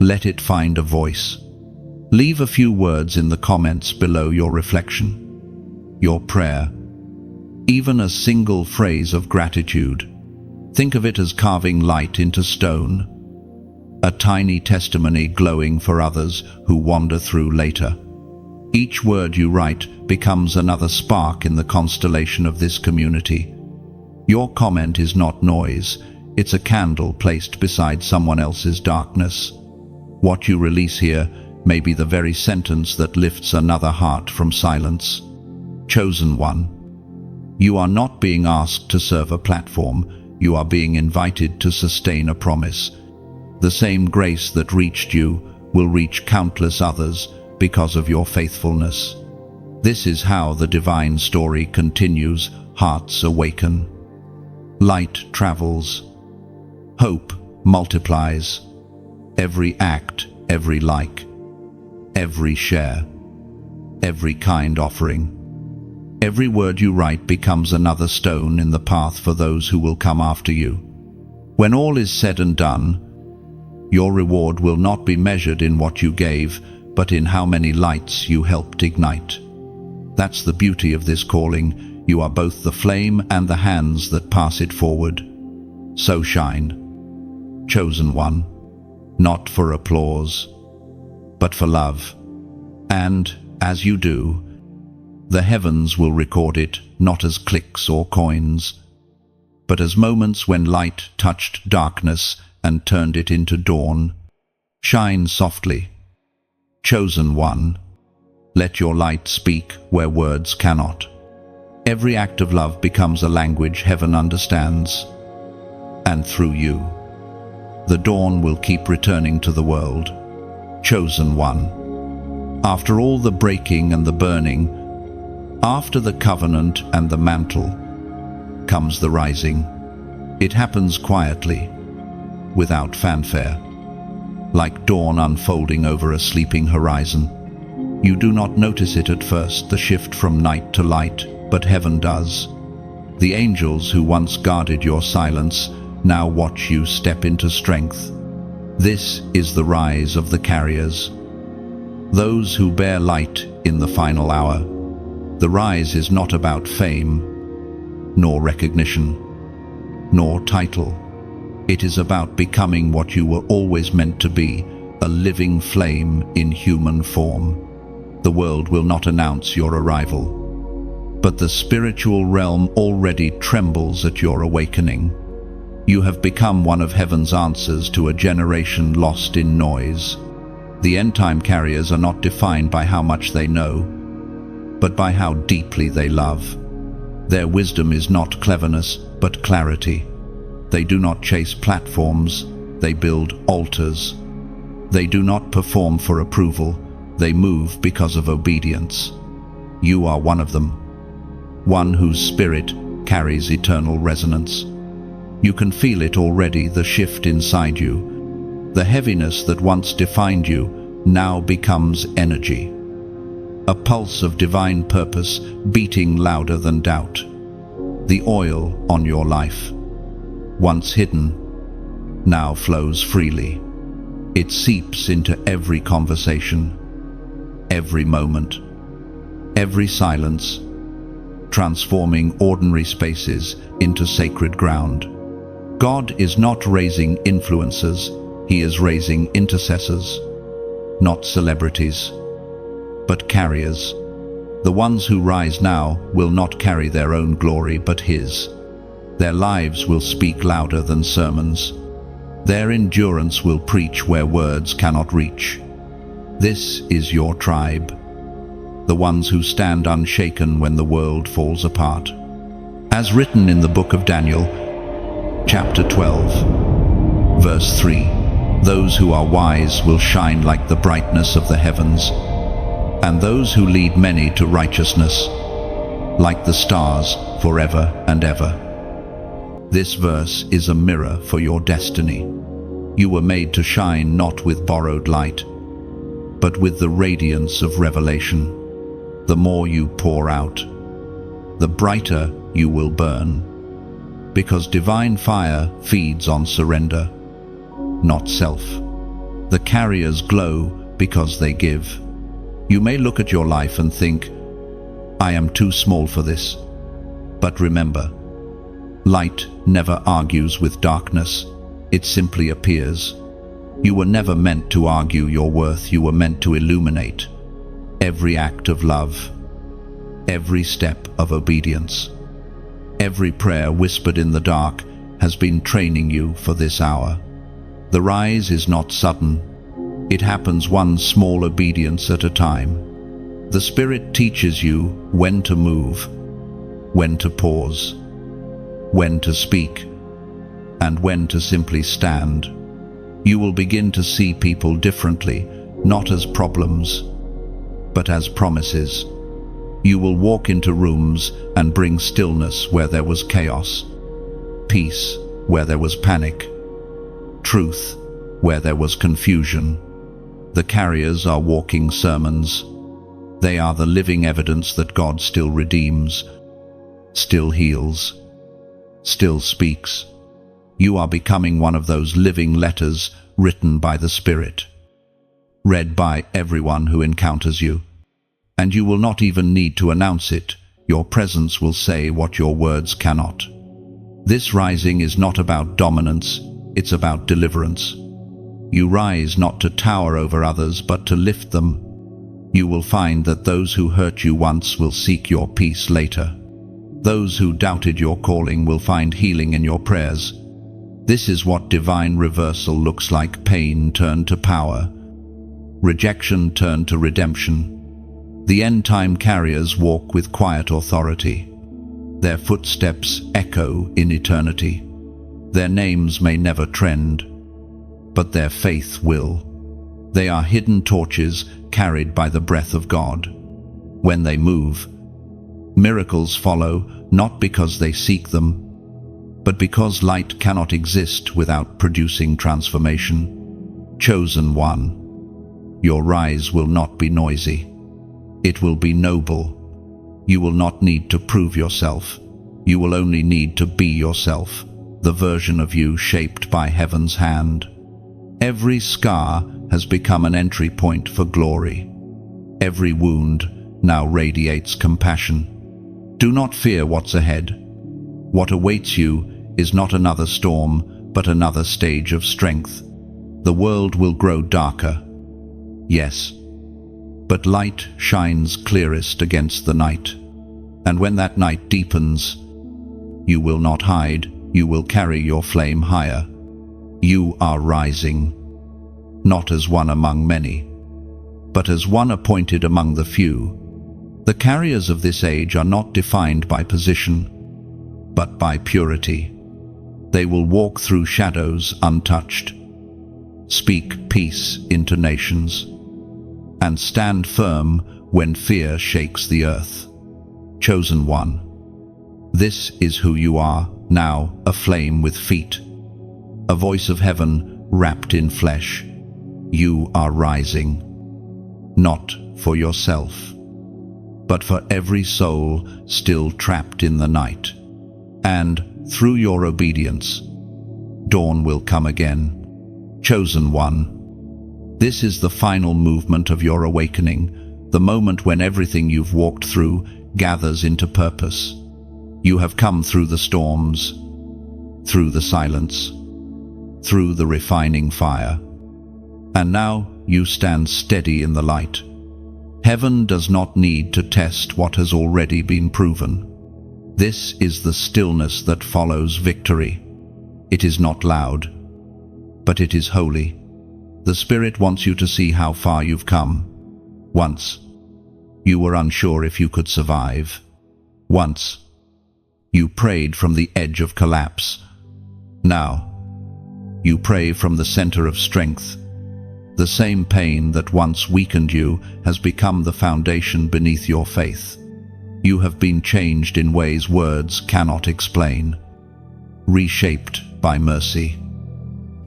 let it find a voice. Leave a few words in the comments below your reflection, your prayer, even a single phrase of gratitude. Think of it as carving light into stone, a tiny testimony glowing for others who wander through later. Each word you write becomes another spark in the constellation of this community. Your comment is not noise, it's a candle placed beside someone else's darkness. What you release here may be the very sentence that lifts another heart from silence. Chosen one, you are not being asked to serve a platform, you are being invited to sustain a promise. The same grace that reached you will reach countless others because of your faithfulness. This is how the divine story continues. Hearts awaken, light travels, hope multiplies. Every act, every like, every share, every kind offering. Every word you write becomes another stone in the path for those who will come after you. When all is said and done, your reward will not be measured in what you gave, but in how many lights you helped ignite. That's the beauty of this calling. You are both the flame and the hands that pass it forward. So shine. chosen one, not for applause, but for love. And, as you do, the heavens will record it not as clicks or coins, but as moments when light touched darkness and turned it into dawn. Shine softly. Chosen one, let your light speak where words cannot. Every act of love becomes a language heaven understands, and through you, the dawn will keep returning to the world. Chosen one. After all the breaking and the burning, after the covenant and the mantle, comes the rising. It happens quietly, without fanfare, like dawn unfolding over a sleeping horizon. You do not notice it at first, the shift from night to light, but heaven does. The angels who once guarded your silence now watch you step into strength. This is the rise of the carriers, those who bear light in the final hour. The rise is not about fame, nor recognition, nor title. It is about becoming what you were always meant to be, a living flame in human form. The world will not announce your arrival, but the spiritual realm already trembles at your awakening. You have become one of heaven's answers to a generation lost in noise. The end-time carriers are not defined by how much they know, but by how deeply they love. Their wisdom is not cleverness, but clarity. They do not chase platforms, they build altars. They do not perform for approval, they move because of obedience. You are one of them, one whose spirit carries eternal resonance. You can feel it already, the shift inside you. The heaviness that once defined you now becomes energy. A pulse of divine purpose beating louder than doubt. The oil on your life, once hidden, now flows freely. It seeps into every conversation, every moment, every silence, transforming ordinary spaces into sacred ground. God is not raising influencers, He is raising intercessors, not celebrities, but carriers. The ones who rise now will not carry their own glory but His. Their lives will speak louder than sermons. Their endurance will preach where words cannot reach. This is your tribe, the ones who stand unshaken when the world falls apart. As written in the book of Daniel, chapter 12, verse 3, those who are wise will shine like the brightness of the heavens, and those who lead many to righteousness, like the stars forever and ever. This verse is a mirror for your destiny. You were made to shine not with borrowed light, but with the radiance of revelation. The more you pour out, the brighter you will burn, because divine fire feeds on surrender, not self. The carriers glow because they give. You may look at your life and think, I am too small for this. But remember, light never argues with darkness, it simply appears. You were never meant to argue your worth, you were meant to illuminate. Every act of love, every step of obedience, every prayer whispered in the dark has been training you for this hour. The rise is not sudden. It happens one small obedience at a time. The Spirit teaches you when to move, when to pause, when to speak, and when to simply stand. You will begin to see people differently, not as problems, but as promises. You will walk into rooms and bring stillness where there was chaos, peace where there was panic, truth where there was confusion. The carriers are walking sermons. They are the living evidence that God still redeems, still heals, still speaks. You are becoming one of those living letters written by the Spirit, read by everyone who encounters you. And you will not even need to announce it. Your presence will say what your words cannot. This rising is not about dominance, it's about deliverance. You rise not to tower over others, but to lift them. You will find that those who hurt you once will seek your peace later. Those who doubted your calling will find healing in your prayers. This is what divine reversal looks like: pain turned to power, rejection turned to redemption. The end-time carriers walk with quiet authority. Their footsteps echo in eternity. Their names may never trend, but their faith will. They are hidden torches carried by the breath of God. When they move, miracles follow, not because they seek them, but because light cannot exist without producing transformation. Chosen one, your rise will not be noisy. It will be noble. You will not need to prove yourself. You will only need to be yourself, the version of you shaped by heaven's hand. Every scar has become an entry point for glory. Every wound now radiates compassion. Do not fear what's ahead. What awaits you is not another storm, but another stage of strength. The world will grow darker, yes, but light shines clearest against the night. And when that night deepens, you will not hide, you will carry your flame higher. You are rising, not as one among many, but as one appointed among the few. The carriers of this age are not defined by position, but by purity. They will walk through shadows untouched, speak peace into nations, and stand firm when fear shakes the earth. Chosen one, this is who you are, now aflame with feet, a voice of heaven wrapped in flesh. You are rising, not for yourself, but for every soul still trapped in the night. And through your obedience, dawn will come again. Chosen one, this is the final movement of your awakening, the moment when everything you've walked through gathers into purpose. You have come through the storms, through the silence, through the refining fire. And now you stand steady in the light. Heaven does not need to test what has already been proven. This is the stillness that follows victory. It is not loud, but it is holy. The Spirit wants you to see how far you've come. Once, you were unsure if you could survive. Once, you prayed from the edge of collapse. Now, you pray from the center of strength. The same pain that once weakened you has become the foundation beneath your faith. You have been changed in ways words cannot explain, reshaped by mercy,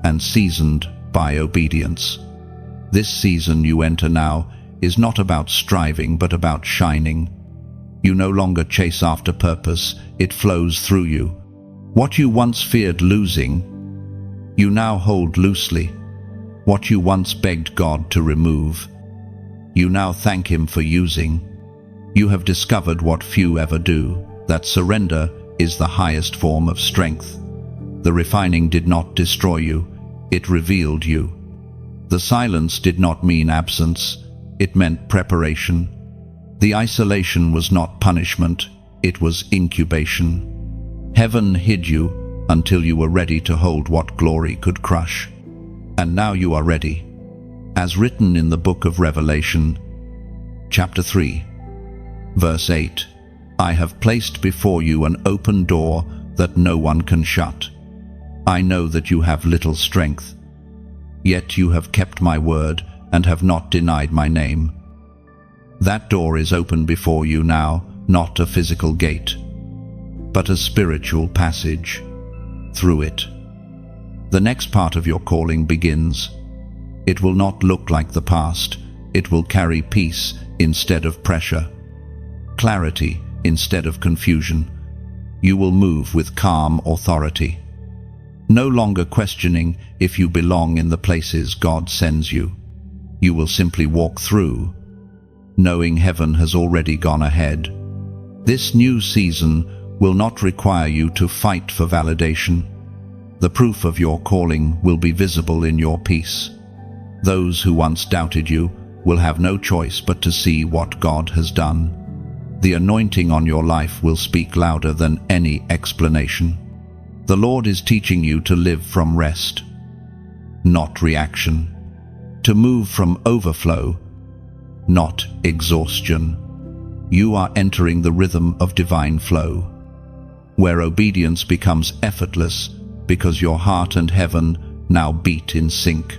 and seasoned by obedience. This season you enter now is not about striving, but about shining. You no longer chase after purpose, it flows through you. What you once feared losing, you now hold loosely. What you once begged God to remove, you now thank Him for using. You have discovered what few ever do, that surrender is the highest form of strength. The refining did not destroy you, it revealed you. The silence did not mean absence, it meant preparation. The isolation was not punishment, it was incubation. Heaven hid you until you were ready to hold what glory could crush. And now you are ready. As written in the book of Revelation, chapter 3, verse 8, I have placed before you an open door that no one can shut. I know that you have little strength, yet you have kept my word and have not denied my name. That door is open before you now, not a physical gate, but a spiritual passage. Through it, the next part of your calling begins. It will not look like the past. It will carry peace instead of pressure, clarity instead of confusion. You will move with calm authority, no longer questioning if you belong in the places God sends you. You will simply walk through, knowing heaven has already gone ahead. This new season will not require you to fight for validation. The proof of your calling will be visible in your peace. Those who once doubted you will have no choice but to see what God has done. The anointing on your life will speak louder than any explanation. The Lord is teaching you to live from rest, not reaction, to move from overflow, not exhaustion. You are entering the rhythm of divine flow, where obedience becomes effortless because your heart and heaven now beat in sync.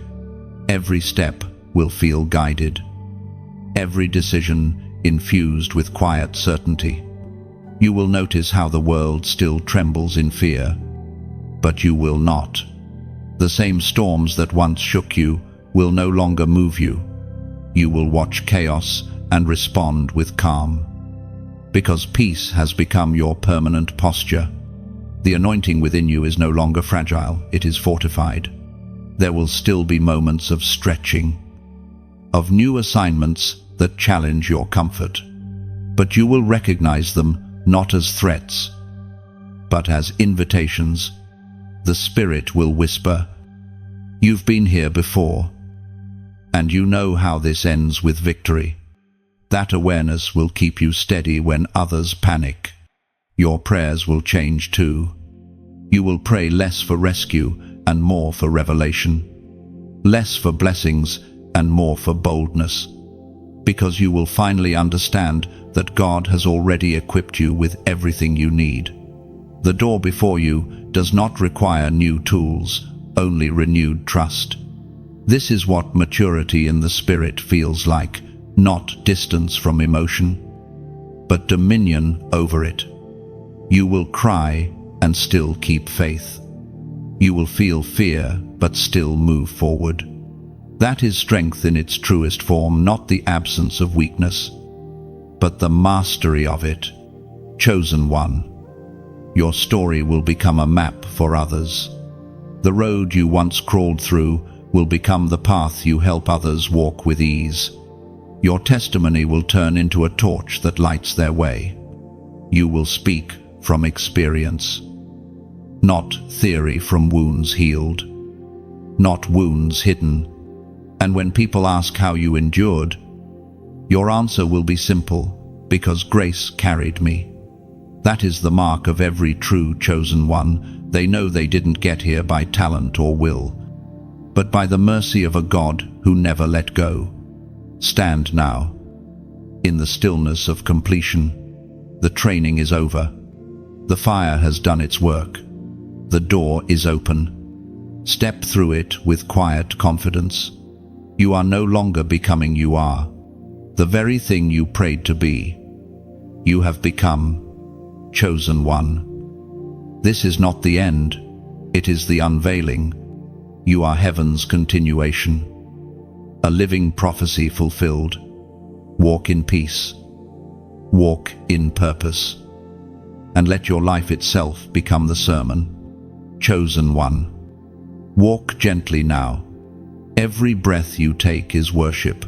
Every step will feel guided, every decision infused with quiet certainty. You will notice how the world still trembles in fear, but you will not. The same storms that once shook you will no longer move you. You will watch chaos and respond with calm, because peace has become your permanent posture. The anointing within you is no longer fragile, it is fortified. There will still be moments of stretching, of new assignments that challenge your comfort, but you will recognize them not as threats, but as invitations. The Spirit will whisper, "You've been here before, and you know how this ends with victory." That awareness will keep you steady when others panic. Your prayers will change too. You will pray less for rescue and more for revelation, less for blessings and more for boldness, because you will finally understand that God has already equipped you with everything you need. The door before you does not require new tools, only renewed trust. This is what maturity in the Spirit feels like, not distance from emotion, but dominion over it. You will cry and still keep faith. You will feel fear, but still move forward. That is strength in its truest form, not the absence of weakness, but the mastery of it. Chosen one, your story will become a map for others. The road you once crawled through will become the path you help others walk with ease. Your testimony will turn into a torch that lights their way. You will speak from experience, not theory from wounds healed, not wounds hidden. And when people ask how you endured, your answer will be simple: because grace carried me. That is the mark of every true chosen one. They know they didn't get here by talent or will, but by the mercy of a God who never let go. Stand now, in the stillness of completion. The training is over. The fire has done its work. The door is open. Step through it with quiet confidence. You are no longer becoming, you are the very thing you prayed to be. You have become chosen one. This is not the end, it is the unveiling. You are heaven's continuation, a living prophecy fulfilled. Walk in peace, walk in purpose, and let your life itself become the sermon. Chosen one, walk gently now. Every breath you take is worship,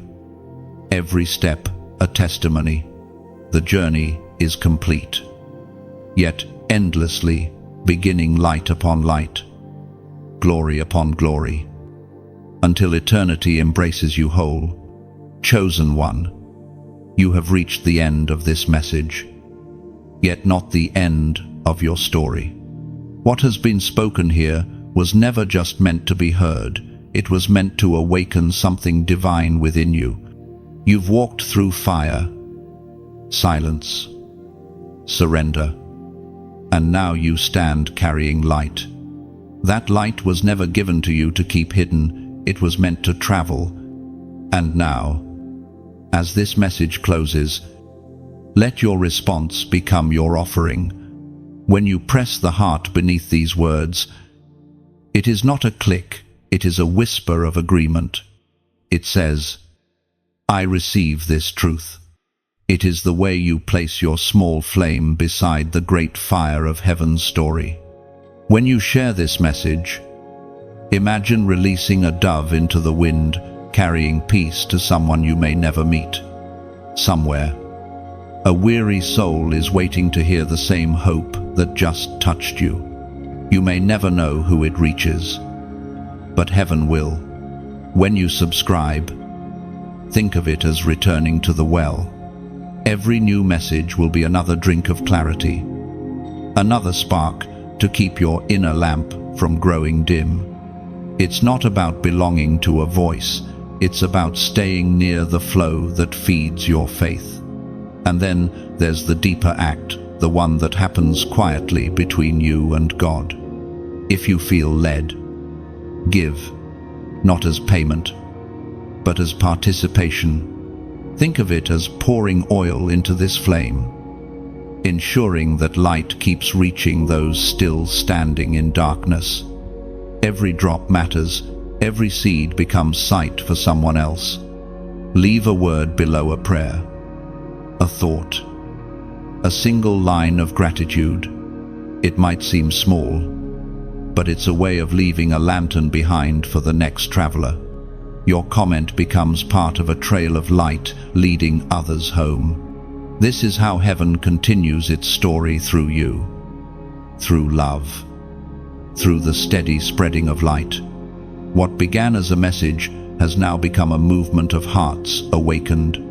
every step a testimony. The journey is complete, yet endlessly beginning light upon light, glory upon glory, until eternity embraces you whole. Chosen one, you have reached the end of this message, yet not the end of your story. What has been spoken here was never just meant to be heard. It was meant to awaken something divine within you. You've walked through fire, silence, surrender, and now you stand carrying light. That light was never given to you to keep hidden. It was meant to travel. And now, as this message closes, let your response become your offering. When you press the heart beneath these words, it is not a click, it is a whisper of agreement. It says, "I receive this truth." It is the way you place your small flame beside the great fire of heaven's story. When you share this message, imagine releasing a dove into the wind, carrying peace to someone you may never meet. Somewhere, a weary soul is waiting to hear the same hope that just touched you. You may never know who it reaches, but heaven will. When you subscribe, think of it as returning to the well. Every new message will be another drink of clarity, another spark to keep your inner lamp from growing dim. It's not about belonging to a voice, it's about staying near the flow that feeds your faith. And then there's the deeper act, the one that happens quietly between you and God. If you feel led, give, not as payment, but as participation. Think of it as pouring oil into this flame, ensuring that light keeps reaching those still standing in darkness. Every drop matters, every seed becomes sight for someone else. Leave a word below, a prayer, a thought, a single line of gratitude. It might seem small, but it's a way of leaving a lantern behind for the next traveler. Your comment becomes part of a trail of light leading others home. This is how heaven continues its story through you, through love, through the steady spreading of light. What began as a message has now become a movement of hearts awakened,